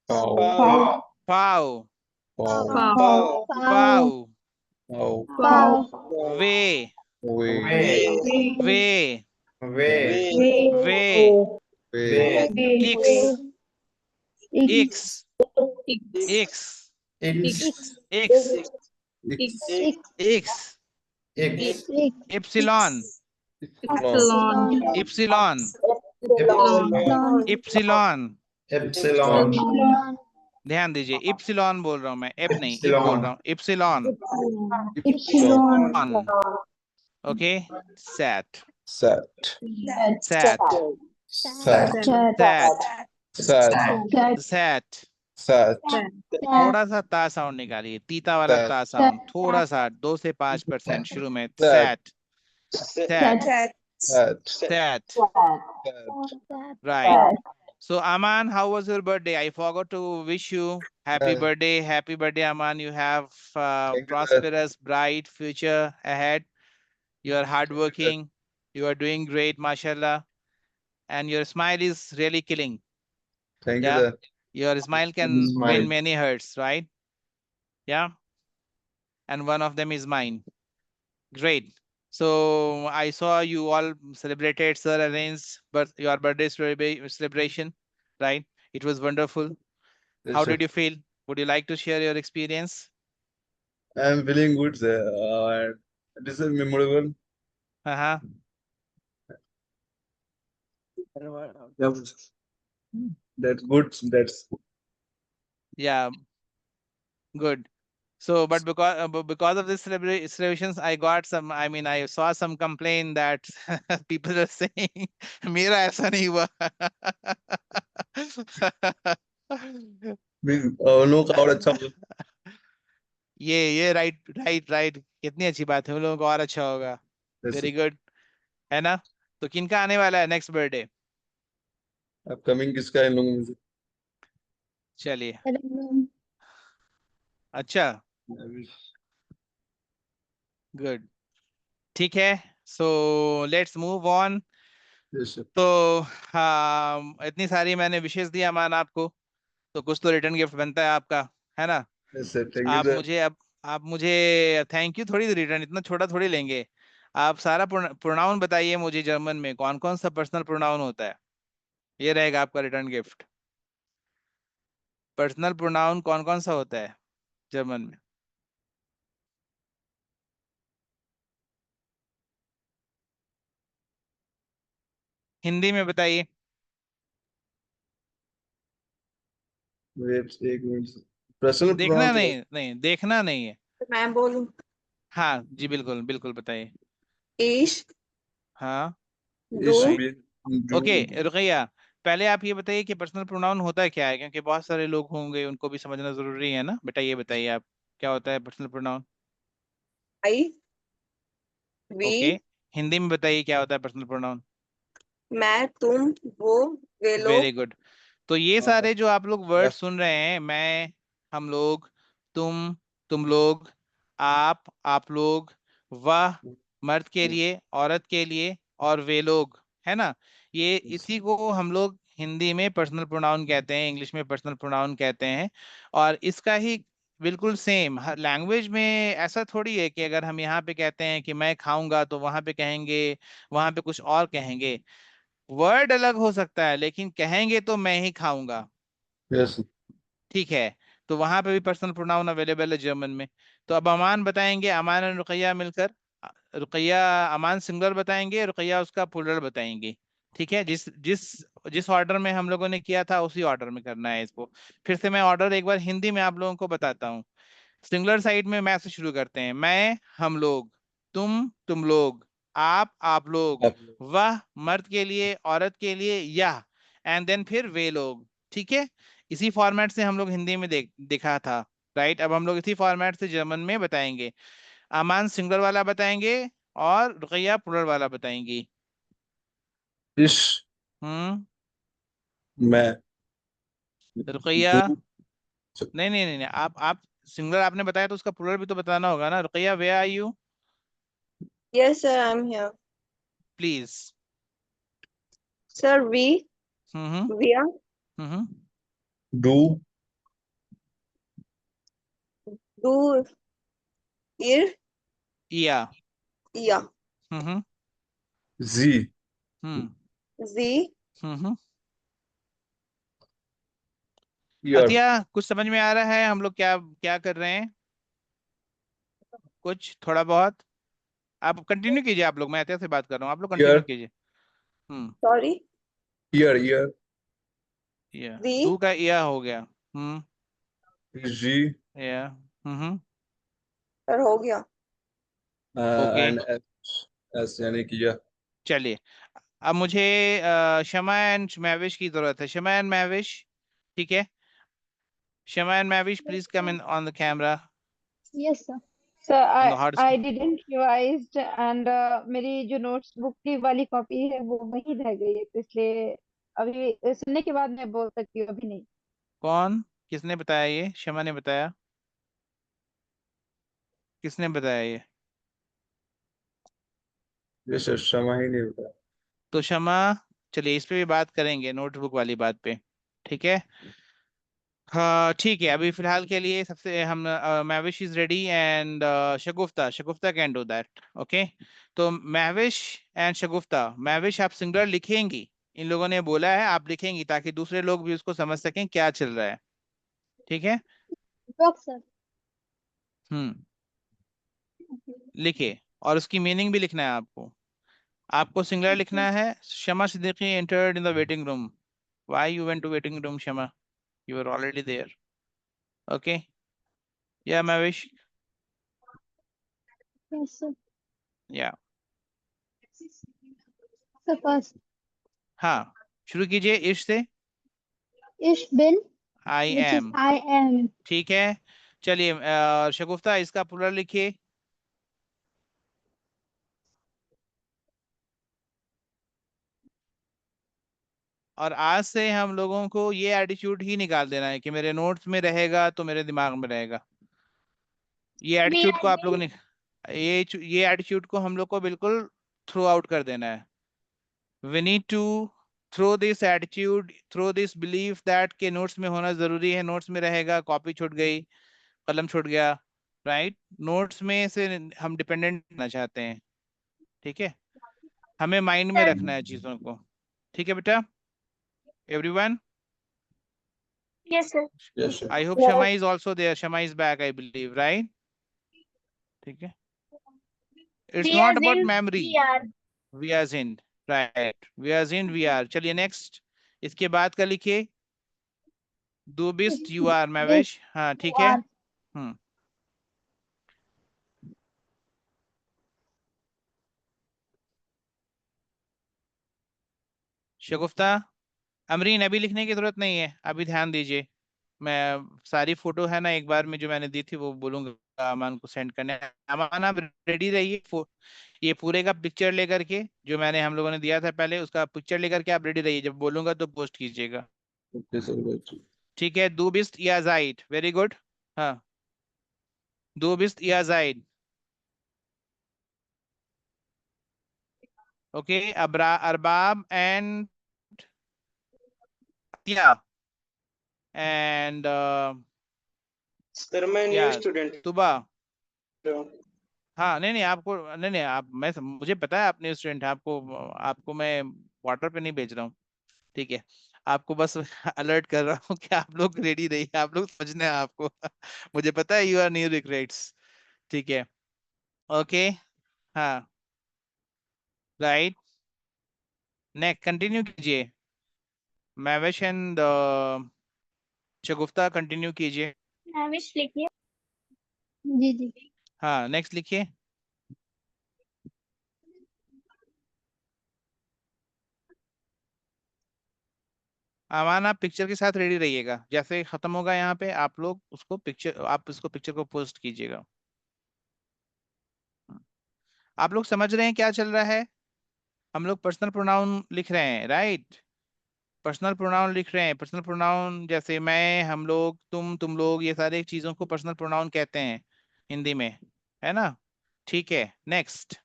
Pow. Pav, Pow. Pow. Pav, Pow. Way, We. Way, V. Way, We. इक्स, इक्स, इक्स, X. इक्स, X. इक्स, X. Epsilon, Epsilon. Epsilon, Epsilon. Epsilon. Epsilon. ध्यान दीजिए, epsilon बोल रहा हूं मैं, एप नहीं, इप बोल Epsilon. रहा हूँ। Epsilon, Epsilon. On, okay. Set, Set. Set, Set. Set, Set. Set. Set. थोड़ा सा ता साउंड निकालिए, तीता वाला Set. ता साउंड, थोड़ा सा, 2 से 5% शुरू में। Set. Set, set, Set. Set. Set, Set. right. So Aman, how was your birthday? I forgot to wish you happy birthday. Happy birthday, Aman. You have Thank you, sir. prosperous, bright future ahead. You are hardworking. You are doing great, mashallah. and your smile is really killing. Thank you, Yeah, sir. your smile can Smile. win many hearts, right? Yeah, and one of them is mine. Great. So I saw you all celebrated, sir arranged, but your birthday celebration, right? It was wonderful. Yes, How sir. did you feel? Would you like to share your experience? I am feeling good, sir. This is memorable. Uh-huh. That's good. That's Yeah, good. So, but because of this celebrations, I got some. I mean, I saw some complaint that people are saying, "मेरा ऐसा नहीं हुआ." उन लोगों का और अच्छा होगा. ये राइट, कितनी अच्छी बात है, उन लोगों को और अच्छा होगा. Yes, वेरी गुड, है ना? तो किनका आने वाला है नेक्स्ट बर्थडे? अपकमिंग किसका है इन लोगों में से? चलिए, Random. अच्छा, गुड, ठीक है. So let's move on. Yes, sir. तो हाँ, इतनी सारी मैंने विशेष दिया मान आपको, तो कुछ तो रिटर्न गिफ्ट बनता है आपका, है ना? Yes, sir. Thank you, आप sir. मुझे अब आप मुझे थैंक यू थोड़ी रिटर्न, इतना छोटा थोड़ी लेंगे. आप सारा प्रोनाउन बताइए मुझे, जर्मन में कौन कौन सा पर्सनल प्रोनाउन होता है. ये रहेगा आपका रिटर्न गिफ्ट. पर्सनल प्रोनाउन कौन कौन सा होता है जर्मन में? हिंदी में बताइए. Wait, एक मिनट. पर्सनल देखना प्रोनाउन नहीं, नहीं देखना नहीं है. मैं बोलूं? हाँ जी, बिल्कुल बिल्कुल बताइए. ईश, हाँ, दो, ओके. रुकैया, पहले आप ये बताइए कि पर्सनल प्रोनाउन होता क्या है, क्योंकि बहुत सारे लोग होंगे, उनको भी समझना जरूरी है ना. बेटा ये बताइए आप, क्या होता है personal pronoun? I, we, okay, Hindi में बताइए क्या होता है पर्सनल प्रोनाउन? मैं, तुम, वो, वे लोग. Very good. तो ये सारे जो आप लोग वर्ड सुन रहे हैं, मैं, हम लोग, तुम लोग, आप लोग, वह मर्द के लिए, औरत के लिए, और वे लोग, है ना? ये इसी को हम लोग हिंदी में पर्सनल प्रोनाउन कहते हैं, इंग्लिश में पर्सनल प्रोनाउन कहते हैं. और इसका ही बिल्कुल सेम हर लैंग्वेज में. ऐसा थोड़ी है कि अगर हम यहाँ पे कहते हैं कि मैं खाऊंगा, तो वहां पे कहेंगे, वहां पे कुछ और कहेंगे. वर्ड अलग हो सकता है, लेकिन कहेंगे तो मैं ही खाऊंगा. यस. ठीक है, तो वहां पे भी पर्सनल प्रोनाउन अवेलेबल है जर्मन में. तो अब अमान बताएंगे, अमान और रुकैया मिलकर. रुकैया, अमान सिंगुलर बताएंगे, रुकैया उसका प्लूरल बताएंगे. ठीक है, जिस जिस जिस ऑर्डर में हम लोगों ने किया था, उसी ऑर्डर में करना है इसको. फिर से मैं ऑर्डर एक बार हिंदी में आप लोगों को बताता हूँ. सिंगुलर साइड में मैं से शुरू करते हैं. मैं, हम लोग, तुम लोग, आप लोग, वह मर्द के लिए, औरत के लिए, यह, एंड देन फिर वे लोग. ठीक है, इसी फॉर्मेट से हम लोग हिंदी में देखा था. राइट, अब हम लोग इसी फॉर्मेट से जर्मन में बताएंगे. अमान सिंगुलर वाला बताएंगे, और रुकैया प्लूरल वाला बताएंगी. इश. हम्म. मैं. रुकैया, दो. नहीं, आप सिंगुलर आपने बताया, तो उसका प्लूरल भी तो बताना होगा ना. Ruqaiya, where are you? Yes sir, I am here. Please. Sir, we, hmm. We are, hmm. Do. Do, इर, या. या, हम्म. जी. हम्म. जी. हम्म. यर. अतिया, कुछ समझ में आ रहा है हम लोग क्या क्या कर रहे हैं? कुछ थोड़ा बहुत. आप कंटिन्यू कीजिए, आप लोग, मैं अतिया से बात कर रहा हूँ, आप लोग कंटिन्यू यर. कीजिए. हम्म. सॉरी. यर. यर. या, जी. डू का या हो गया. हम्म. जी. या. हम्म. सर, हो गया. Okay, and S. एस यानी कि यह. चलिए. अब मुझे शमा एंड महविश की जरूरत है. शमा एंड महविश, ठीक है. Shama and Mahvish, please come in on the camera, Yes, sir. Sir ऑन द आई हॉट. आई डिडंट रिवाइज्ड एंड मेरी जो नोट्स बुक की वाली कॉपी है वो वहीं रह गई है, तो इसलिए अभी सुनने के बाद मैं बोल सकती हूँ, अभी नहीं. कौन, किसने बताया? ये शमा ने बताया? किसने बताया ये? ये सर क्षमा ही नहीं होता. तो शमा, चलिए इस पे भी बात करेंगे, नोटबुक वाली बात पे। ठीक है। हाँ ठीक है, अभी फिलहाल के लिए सबसे हम Mahvish is ready and Shagufta, Shagufta can do that. Okay, तो महविश एंड शगुफ्ता, महविश आप सिंगुलर लिखेंगी, इन लोगों ने बोला है आप लिखेंगी ताकि दूसरे लोग भी उसको समझ सकें क्या चल रहा है। ठीक है। Box, sir. हम्म, लिखिए, और उसकी मीनिंग भी लिखना है आपको। आपको सिंगुलर Okay. लिखना है, Shama Siddiqui entered in the waiting room. Why you went to waiting room Shama, you were already there. Okay, या महविश, Yes, sir. या So first, हाँ, शुरू कीजिए इश से। ish bin, I which is am, I am. ठीक है। चलिए शगुफ्ता इसका प्लुरल लिखिए। और आज से हम लोगों को ये एटीट्यूड ही निकाल देना है कि मेरे नोट्स में रहेगा तो मेरे दिमाग में रहेगा। ये We एटीट्यूड को are आप लोगों in. ने, ये एटीट्यूड को हम लोग को बिल्कुल थ्रो आउट कर देना है। We need to throw this attitude, throw this belief that के नोट्स में होना जरूरी है, नोट्स में रहेगा, कॉपी छूट गई, कलम छूट गया, राइट, नोट्स में से हम डिपेंडेंट होना चाहते हैं। ठीक है, हमें माइंड में Sir, रखना है चीजों को। ठीक है बेटा, everyone. yes, sir. Yes, sir. I hope Yes. Shama is also there, Shama is back I believe, right. ठीक है, it's We are not about in. Memory, We are. We are in, right, we are in, we are. चलिए next, इसके बाद का लिखिए, दो बिस्ट you are, This Mahvish, हाँ you ठीक है। are. हम्म, शगुफ्ता, अमरीन अभी लिखने की जरूरत नहीं है, अभी ध्यान दीजिए। मैं सारी फोटो है ना एक बार में जो मैंने दी थी वो बोलूंगा अमान को सेंड करने। अमान आप रेडी रहिए, ये पूरे का पिक्चर लेकर के, जो मैंने हम लोगों ने दिया था पहले उसका पिक्चर लेकर के आप रेडी रहिए, जब बोलूंगा तो पोस्ट कीजिएगा। Okay, sir. Got you. ठीक है, दो बिस्त या जाइद, वेरी गुड। हाँ, दो बिस्त या जाइद। ओके, अबरा अरबाब एंड या एंड Sir, मैं या new student तुबा। हूँ। हाँ नहीं नहीं, आपको नहीं नहीं, आप मैं मुझे पता है आप न्यू स्टूडेंट हैं, आपको आपको मैं वाटर पे नहीं भेज रहा हूँ। ठीक है, आपको बस अलर्ट कर रहा हूँ कि आप लोग रेडी रहिए, आप लोग समझना है आपको। मुझे पता है यू आर न्यू रिक्रूट्स। ठीक है, ओके, हाँ, राइट, नेक्स्ट कंटिन्यू कीजिए, मैवेश एंड शगुफ्ता कंटिन्यू कीजिए। Navish लिखिए. जी जी. हाँ नेक्स्ट लिखिए। आमान आप पिक्चर के साथ रेडी रहिएगा, जैसे खत्म होगा यहाँ पे आप लोग उसको पिक्चर, आप इसको पिक्चर को पोस्ट कीजिएगा। आप लोग समझ रहे हैं क्या चल रहा है? हम लोग पर्सनल प्रोनाउन लिख रहे हैं, राइट, पर्सनल प्रोनाउन लिख रहे हैं। पर्सनल प्रोनाउन जैसे मैं, हम लोग, तुम लोग, ये सारे चीजों को पर्सनल प्रोनाउन कहते हैं हिंदी में, है ना। ठीक है, नेक्स्ट,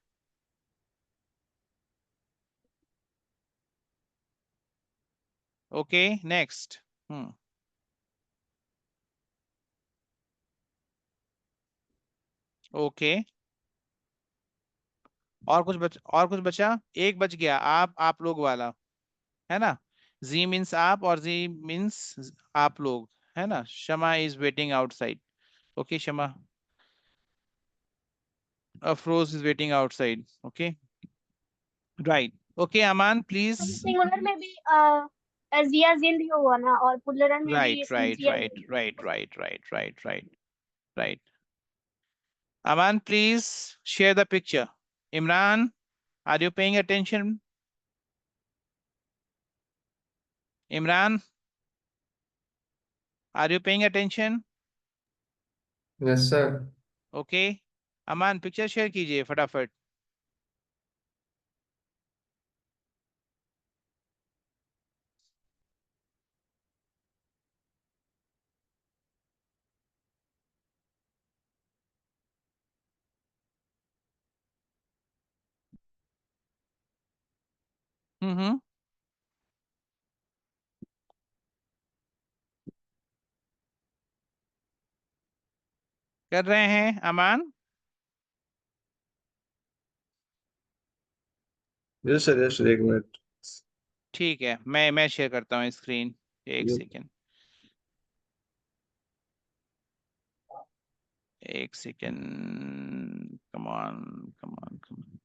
ओके नेक्स्ट। हम्म, ओके, और कुछ बचा, एक बच गया, आप लोग वाला, है ना। जी मीन्स आप और जी मीन्स आप लोग, है ना। Shama is waiting outside, okay Shama, Afroz is waiting outside, okay, right, okay Aman please. Singular में भी जिया जिंद ही हुआ ना, और प्लुरल में भी right right Jiya right Jind. Right right right right right right. Aman, please share the picture. Imran, are you paying attention? Imran, are you paying attention? Yes, sir. Okay. Aman, picture share कीजिए फटाफट। हम्म, कर रहे हैं अमान? Yes sir, yes sir, एक minute. ठीक है, मैं share करता हूँ स्क्रीन, एक ये सेकेंड, एक second, come on, come on, come on,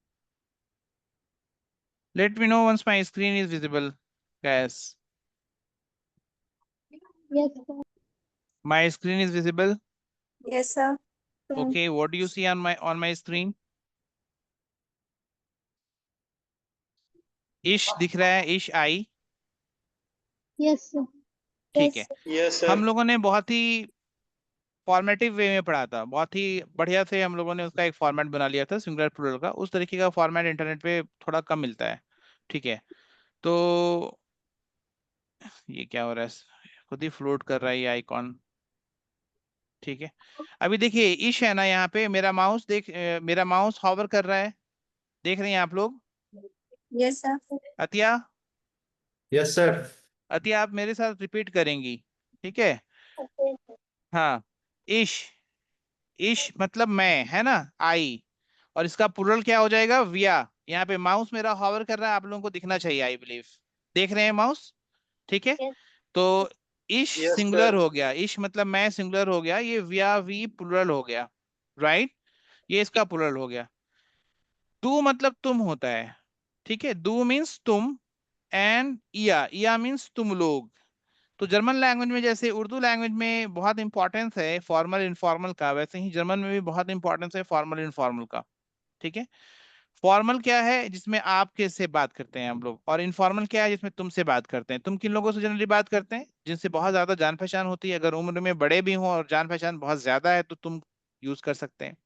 let me know once my screen is visible guys. Yes, sir. My screen is visible. Yes, sir. Okay, what do you see on my screen? इश दिख रहा है, इश आई। Yes, sir. ठीक है, Yes, हम sir. लोगों ने बहुत ही फॉर्मेटिव वे में पढ़ा था, बहुत ही बढ़िया से हम लोगों ने उसका एक फॉर्मेट बना लिया था सिंगुलर प्लूरल का। उस तरीके का फॉर्मेट इंटरनेट पे थोड़ा कम मिलता है। ठीक है, तो ये क्या हो रहा है, खुद ही फ्लोट कर रहा है ये आइकॉन। ठीक है, अभी देखिए इश है ना, यहाँ पे मेरा माउस मेरा माउस हॉवर कर रहा है, देख रहे हैं आप लोग? Yes, sir. Atiya, Yes, sir. Atiya आप मेरे साथ रिपीट करेंगी, ठीक है? Okay. हाँ, इश, इश मतलब मैं, है ना, आई, और इसका प्लूरल क्या हो जाएगा, विया। यहाँ पे माउस मेरा हॉवर कर रहा है, आप लोगों को दिखना चाहिए आई बिलीव, देख रहे हैं माउस? ठीक है, Yes. तो इश Yes, सिंगुलर sir. हो गया, इश मतलब मैं सिंगुलर हो गया, ये विया वी प्लूरल हो गया, राइट? ये इसका प्लूरल हो गया। तू मतलब तुम होता है, ठीक है, दू मीन्स तुम, एंड इया मीन्स तुम लोग। तो जर्मन लैंग्वेज में जैसे उर्दू लैंग्वेज में बहुत इंपॉर्टेंस है फॉर्मल इनफॉर्मल का, वैसे ही जर्मन में भी बहुत इंपॉर्टेंस है फॉर्मल इनफॉर्मल का। ठीक है, फॉर्मल क्या है, जिसमें आपके से बात करते हैं हम लोग, और इनफॉर्मल क्या है, जिसमें तुमसे बात करते हैं। तुम किन लोगों से जनरली बात करते हैं? जिनसे बहुत ज्यादा जान पहचान होती है, अगर उम्र में बड़े भी हों और जान पहचान बहुत ज्यादा है तो तुम यूज कर सकते हैं।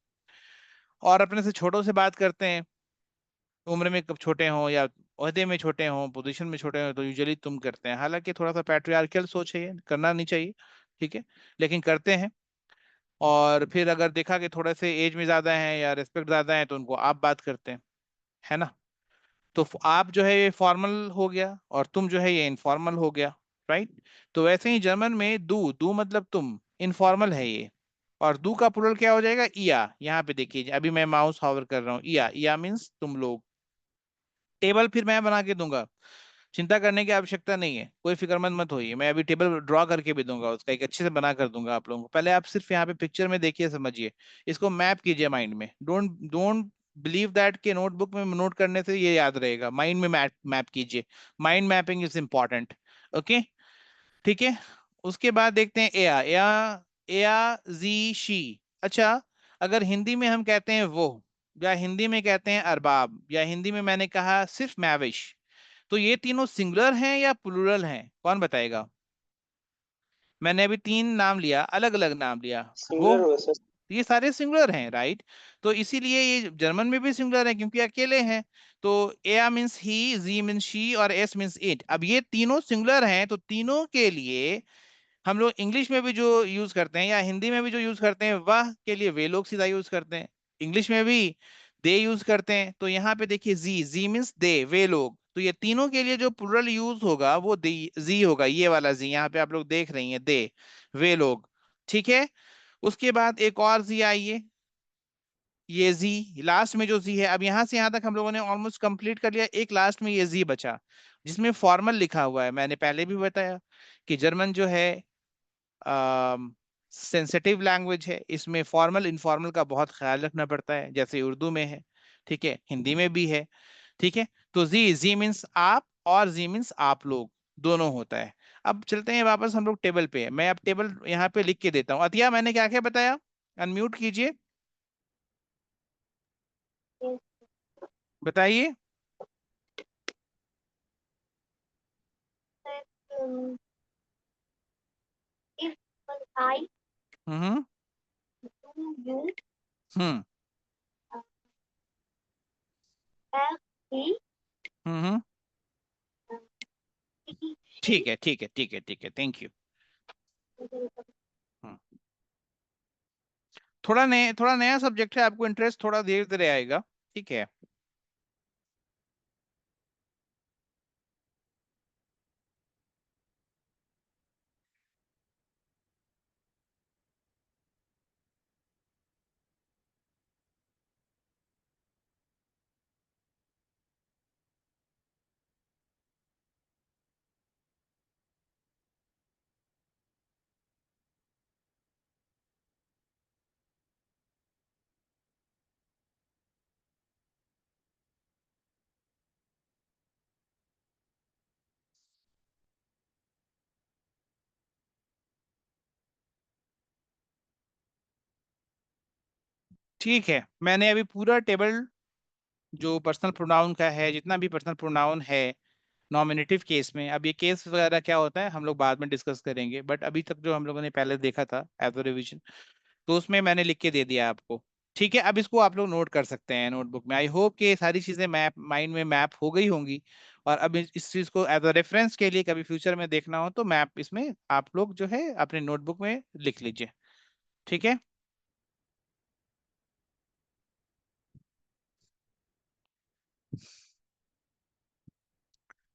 और अपने से छोटों से बात करते हैं, उम्र में कब छोटे हों या ओहदे में छोटे हों, पोजीशन में छोटे हों, तो यूजुअली तुम करते हैं। हालांकि थोड़ा सा पैट्रियार्कल सोच है ये, करना नहीं चाहिए, ठीक है, लेकिन करते हैं। और फिर अगर देखा कि थोड़े से एज में ज्यादा हैं या रिस्पेक्ट ज्यादा है तो उनको आप बात करते हैं, है ना? तो आप जो है ये फॉर्मल हो गया और तुम जो है ये इनफॉर्मल हो गया, राइट? तो वैसे ही जर्मन में दू, दू मतलब तुम, इनफॉर्मल है ये। और दू का प्लूरल क्या हो जाएगा, इया। यहाँ पे देखिए अभी मैं माउस हॉवर कर रहा हूँ, इया, इया मीन्स तुम लोग। टेबल फिर मैं बना के दूंगा, चिंता करने की आवश्यकता नहीं है, कोई फिक्रमंद मत होइए, मैं अभी टेबल ड्रॉ करके भी दूंगा, उसका एक अच्छे से बना कर दूंगा आप लोगों को। पहले आप सिर्फ यहाँ पे पिक्चर में देखिए, समझिए, इसको मैप कीजिए माइंड में। डोंट डोंट बिलीव दैट कि नोटबुक में नोट करने से ये याद रहेगा, माइंड में मैप मैप कीजिए। Mind mapping is important. Okay, ठीक है। उसके बाद देखते हैं एया, एया, एया, जी, शी। अच्छा, अगर हिंदी में हम कहते हैं वो, या हिंदी में कहते हैं अरबाब, या हिंदी में मैंने कहा सिर्फ मैविश, तो ये तीनों सिंगुलर हैं या प्लूरल हैं, कौन बताएगा? मैंने अभी तीन नाम लिया, अलग अलग नाम लिया। वो, Singular हुआ sir. ये सारे सिंगुलर हैं, राइट? तो इसीलिए ये जर्मन में भी सिंगुलर है क्योंकि अकेले हैं। तो एया मीन्स ही, जी मीन्स शी, और एस मीन्स इट। अब ये तीनों सिंगुलर हैं तो तीनों के लिए हम लोग इंग्लिश में भी जो यूज करते हैं या हिंदी में भी जो यूज करते हैं, वह के लिए वे लोग सीधा यूज करते हैं। इंग्लिश में भी दे यूज करते हैं, तो यहाँ पे देखिए जी, जी मीन्स दे, वे लोग। तो ये तीनों के लिए जो प्लूरल यूज होगा वो जी होगा, ये वाला जी, यहाँ पे आप लोग देख रही हैं, दे, वे लोग। ठीक है, उसके बाद एक और जी आइए, ये जी लास्ट में जो जी है। अब यहाँ से यहाँ तक हम लोगों ने ऑलमोस्ट कंप्लीट कर लिया, एक लास्ट में ये जी बचा जिसमें फॉर्मल लिखा हुआ है। मैंने पहले भी बताया कि जर्मन जो है सेंसिटिव लैंग्वेज है, इसमें फॉर्मल इनफॉर्मल का बहुत ख्याल रखना पड़ता है, जैसे उर्दू में है, ठीक है, हिंदी में भी है। ठीक है, तो जी, जी मीन्स आप, और जी मीन्स आप लोग, दोनों होता है। अब चलते हैं वापस हम लोग टेबल पे, मैं अब टेबल यहाँ पे लिख के देता हूँ। अतिया, मैंने क्या क्या बताया? अनम्यूट कीजिए, Yes. बताइए। Sir, if I hmm, do you hmm, have he hmm, he she ठीक है, ठीक है, ठीक है, ठीक है, थैंक यू। थोड़ा नया सब्जेक्ट है, आपको इंटरेस्ट थोड़ा धीरे धीरे आएगा, ठीक है। ठीक है, मैंने अभी पूरा टेबल जो पर्सनल प्रोनाउन का है, जितना भी पर्सनल प्रोनाउन है नॉमिनेटिव केस में, अब ये केस वगैरह क्या होता है हम लोग बाद में डिस्कस करेंगे, बट अभी तक जो हम लोगों ने पहले देखा था एज अ रिविजन, तो उसमें मैंने लिख के दे दिया आपको। ठीक है, अब इसको आप लोग नोट कर सकते हैं नोटबुक में। आई होप कि ये सारी चीजें मैप माइंड में मैप हो गई होंगी, और अब इस चीज को एज अ रेफरेंस के लिए कभी फ्यूचर में देखना हो तो मैप इसमें आप लोग जो है अपने नोटबुक में लिख लीजिए। ठीक है,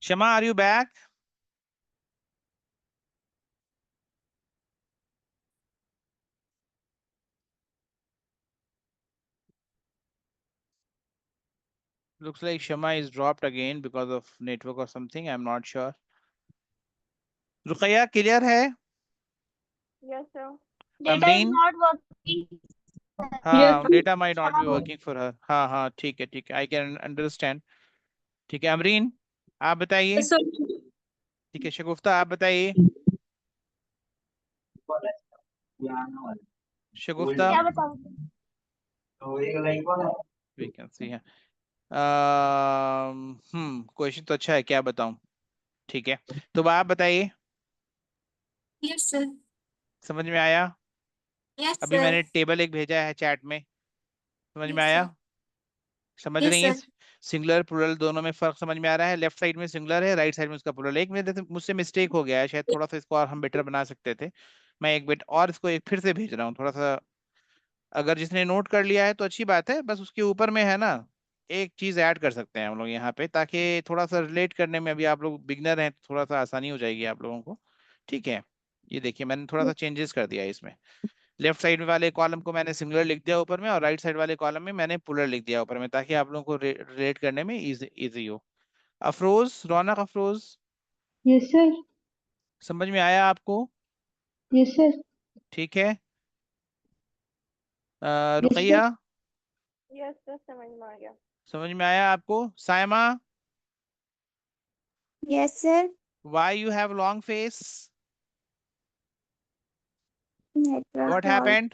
Shama are you back? Looks like Shama is dropped again because of network or something. I'm not sure. Rukaiya clear है? Yes, sir. Data is Amreen? not working. हाँ, data might not be working for her. हाँ हाँ, ठीक है ठीक है, I can understand. ठीक है अमरीन, आप बताइए। ठीक है शगुफ्ता, आप बताइए। शगुफ्ता, क्या बताऊँ? वी कैन सी है। क्वेश्चन तो अच्छा है, क्या बताऊं। ठीक है, तो आप बताइए। Yes, sir. समझ में आया? Yes, अभी sir. मैंने टेबल एक भेजा है चैट में, समझ में Yes, आया? sir. समझ Yes, रही हैं? sir. सिंगुलर प्लूरल दोनों में फर्क समझ में आ रहा है? लेफ्ट साइड में सिंगुलर है, राइट साइड में उसका प्लूरल। एक मेरे से मुझसे मिस्टेक हो गया है, शायद थोड़ा सा इसको और हम बेटर बना सकते थे। मैं एक बिट और इसको एक फिर से भेज रहा हूँ थोड़ा सा। अगर जिसने नोट कर लिया है तो अच्छी बात है, बस उसके ऊपर में है ना एक चीज ऐड कर सकते हैं हम लोग यहाँ पे, ताकि थोड़ा सा रिलेट करने में, अभी आप लोग बिगनर हैं तो थोड़ा सा आसानी हो जाएगी आप लोगों को। ठीक है, ये देखिए मैंने थोड़ा सा चेंजेस कर दिया है इसमें। लेफ्ट साइड वाले कॉलम को मैंने सिंगुलर लिख दिया ऊपर में, और राइट साइड वाले कॉलम में मैंने प्लूरल लिख दिया ऊपर में, ताकि आप लोगों को रिलेट करने में इजी हो। अफरोज, रौनक अफरोज, Yes, sir. समझ में आया आपको? Yes, sir. ठीक है। Yes, sir. Ruqaiya, Yes, sir, समझ में आ गया। समझ में आया आपको? Saima, Yes, sir. why you have long face? Network What problem. happened?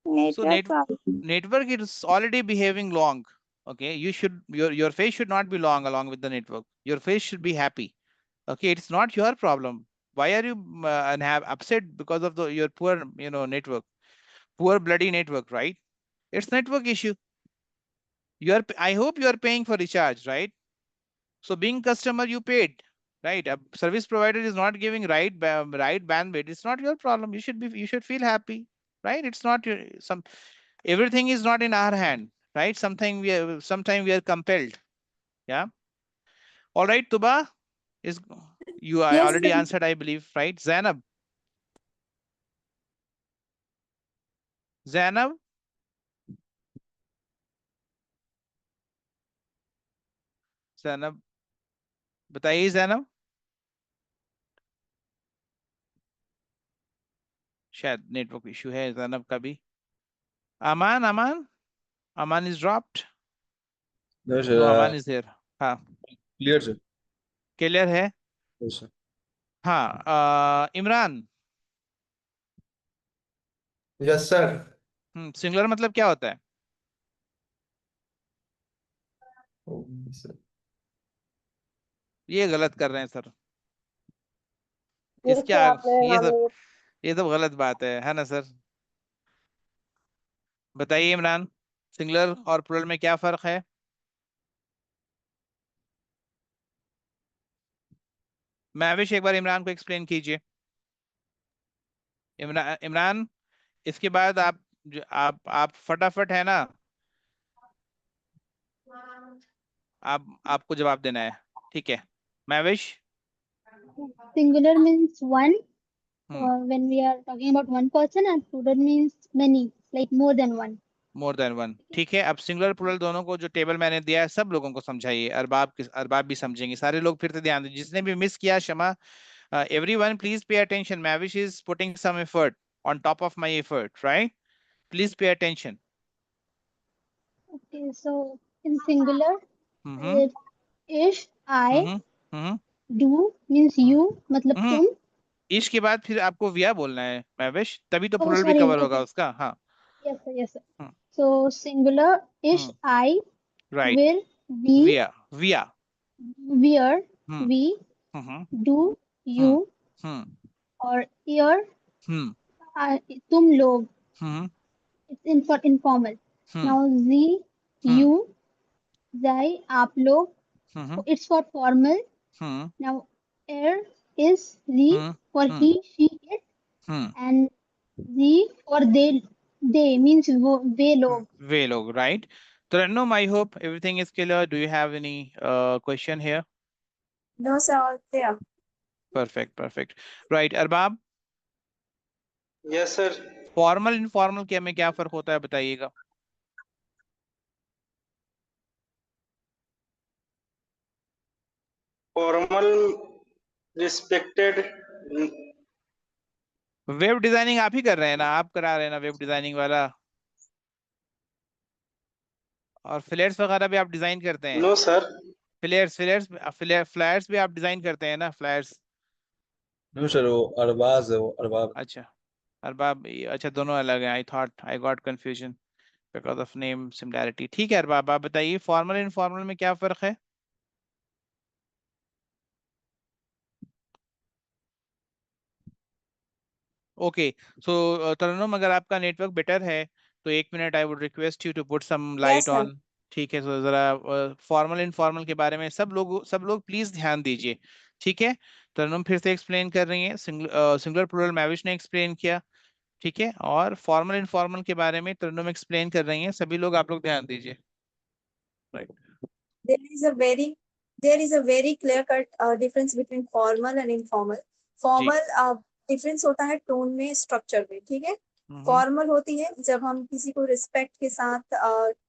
So Network problem. network is already behaving long. Okay, you should, your face should not be long along with the network. Your face should be happy. Okay, it's not your problem. Why are you and have upset because of the your poor network, poor bloody network, right? It's network issue. I hope you are paying for recharge, right? So being customer, you paid, right? A service provider is not giving right bandwidth. It's not your problem. You should feel happy, right? It's not your everything is not in our hand, right? Sometimes we are compelled. Yeah. All right, Tuba is I Yes, already sir. answered, I believe, right? Zainab. Zainab, Zainab, बताइए Zainab. शायद network issue है Zainab का भी. Aman is dropped. No, sir. No, Aman is here. हाँ, Clear, sir. Clear है. Yes, sir. हाँ, Imran. Yes, sir. Singular मतलब क्या होता है? Oh, sir. ये गलत कर रहे हैं सर. ये इसके क्या आपने हमें ये सब गलत बात है ना सर? बताइए इमरान, सिंगुलर और प्लूरल में क्या फर्क है? महविश एक बार इमरान को एक्सप्लेन कीजिए. इमरान, इसके बाद आप फटाफट है ना, आपको जवाब देना है. ठीक है Mahwish. Singular means one hmm, when we are talking about one person, and plural means many, like more than one. More than one. ठीक है, अब सिंगुलर प्लूरल दोनों को जो टेबल मैंने दिया है सब लोगों को समझाइए. अरबाब भी समझेंगे. सारे लोग फिर से ध्यान दें, जिसने भी मिस किया Kshama. Everyone please pay attention. Mahvish is putting some effort on top of my effort, right? Please pay attention. Okay, so in singular, hmm ish, I, hmm hmm do means you, मतलब हम्म तुम. इश के बाद फिर आपको विया बोलना है महविश, तभी तो Oh, प्लूरल भी sorry. कवर होगा Okay. उसका. हाँ. Yes, sir. Yes, sir. So singular ish I Right. will we Via. wear Hmm. we Hmm. do you Hmm. or your Hmm. तुम लोग. Hmm. It's informal. Hmm. Now the Hmm. you they आप लोग. Hmm. It's for formal. Hmm. Now er is the Hmm. for Hmm. he she it Hmm. and the for they means वो वे लोग. Way low, right? Tarannum, I hope everything is clear. Do you have any question here? No, sir, all clear. Perfect. Right, Arbab, Yes, sir. Formal informal के में क्या फर्क होता है बताइएगा. Formal, respected. Web designing आप ही कर रहे हैं ना, आप करा रहे हैं ना वेब डिजाइनिंग वाला, और फ्लेयर्स वगैरह भी आप डिजाइन करते हैं. No, sir. फ्लायर्स भी आप डिजाइन करते हैं ना, फ्लायर्स. No, sir, वो अरबाज है, वो अरबाब. अच्छा, अरबाब, अच्छा दोनों अलग हैं. I got confusion because of name similarity. ठीक है अरबाब, आप बताइए फॉर्मल इनफॉर्मल में क्या फर्क है. ओके, सो तरन्नुम, अगर आपका नेटवर्क बेटर है तो 1 minute I would request you to put some light sir. On. ठीक है, सो जरा फॉर्मल इनफॉर्मल के बारे में सब लोग प्लीज ध्यान दीजिए. ठीक है, तरन्नुम फिर से एक्सप्लेन कर रही हैं. सिंगुलर प्लूरल मैविश ने एक्सप्लेन किया. ठीक है, और फॉर्मल इनफॉर्मल के बारे में तरन्नुम एक्सप्लेन कर रही हैं. सभी लोग आप लोग ध्यान दीजिए. Right. There is a very clear cut difference between formal and informal. Formal difference होता है टोन में, स्ट्रक्चर में. ठीक है. फॉर्मल होती है जब हम किसी को रिस्पेक्ट के साथ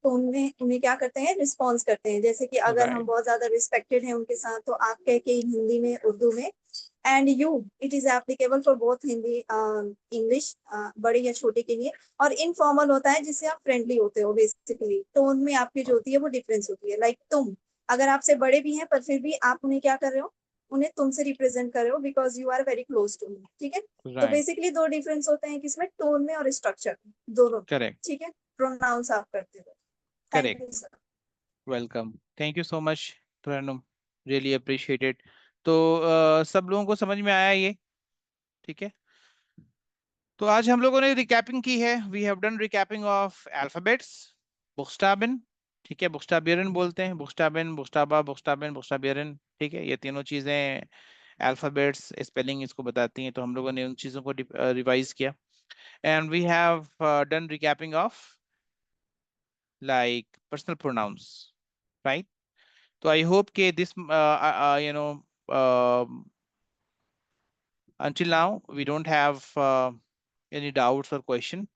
टोन में उन्हें क्या करते हैं, रिस्पॉन्स करते हैं. जैसे कि अगर हम बहुत ज्यादा रिस्पेक्टेड हैं उनके साथ तो आप कह के हिंदी में, उर्दू में. And you, it is applicable for both Hindi English, बड़े या छोटे के लिए. और इनफॉर्मल होता है जिससे आप फ्रेंडली होते हो. बेसिकली टोन में आपकी जो होती है वो डिफरेंस होती है. लाइक तुम, अगर आपसे बड़े भी हैं पर फिर भी आप उन्हें क्या कर रहे हो, उन्हें तुमसे रिप्रेजेंट कर रहे हो because you are very close to me. ठीक है. तो बेसिकली दो डिफरेंस होते हैं किसमें, टोन में और स्ट्रक्चर में, दोनों. करेक्ट. ठीक है. प्रोनाउंस आप करते हो. Correct. Thank you sir. Welcome, thank you so much Tarannum, really appreciated. तो सब लोगों को समझ में आया ये. ठीक है, तो आज हम लोगों ने रिकैपिंग की है. We have done recapping of alphabets, बुक्सटाबेन. ठीक है, बुक्सटाबेरन बोलते हैं, बुक्सटाबेन, बुक्सटाबा, बुक्सटाबेन, बुक्सटाबेरन. ठीक है, ये तीनों चीजें अल्फाबेट्स स्पेलिंग इसको बताती हैं. तो हम लोगों ने उन चीजों को रिवाइज किया. And we have done recapping of like personal pronouns, right. So I hope this, until now we don't have any doubts or question.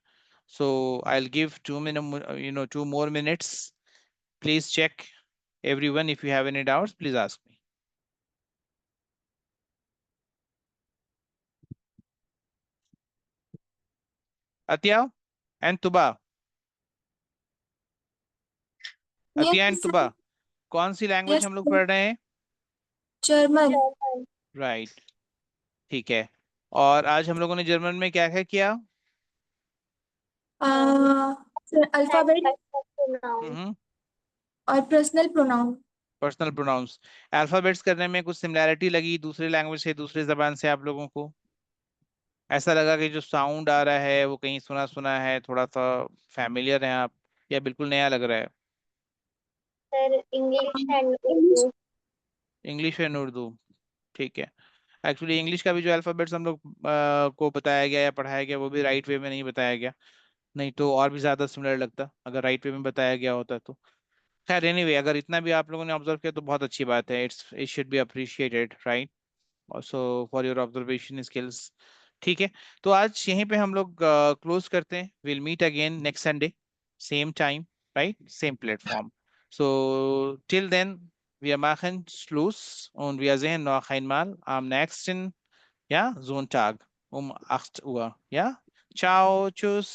So I'll give 2 more minutes. Please check everyone. If you have any doubts, please ask me. Atya and Tuba. Atya and Tuba. कौन सी language हम लोग पढ़ रहे हैं? German. Right. ठीक है, और आज हम लोगों ने जर्मन में क्या क्या किया? अल्फाबेट और personal pronoun. Personal pronouns. Alphabets करने में कुछ सिमिलैरिटी लगी दूसरे लैंग्वेज से, दूसरी जबान से आप लोगों को? ऐसा लगा कि जो साउंड आ रहा है वो कहीं सुना सुना है, थोड़ा सा फैमिलियर है आप, या बिल्कुल नया लग रहा है? Sir English and Urdu. English and Urdu. ठीक है, एक्चुअली इंग्लिश का भी जो अल्फाबेट्स हम लोग को बताया गया या पढ़ाया गया वो भी राइट वे में नहीं बताया गया. नहीं तो और भी ज्यादा सिमिलर लगता अगर राइट वे में बताया गया होता तो. खैर एनीवे, अगर इतना भी आप लोगों ने ऑब्जर्व किया तो बहुत अच्छी बात है. It should be appreciated, right, also for your observation skills. ठीक है, तो आज यहीं पे हम लोग क्लोज करते हैं. Will meet again next Sunday, same time, right, same platform. So till then, wir machen Schluss und wir sehen noch einmal am nächsten, ja, Sonntag um 8 Uhr. Ja, ciao, tschüss,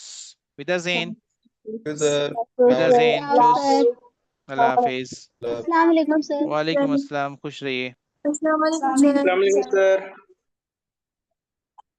Wiedersehen, sir. Wiedersehen, Ciao, tschüss, sir. Allah Hafiz. Assalamu alaikum, sir. वालेकुम अस्सलाम, खुश रहिए. अस्सलाम वालेकुम sir. Assalamualaikum, sir.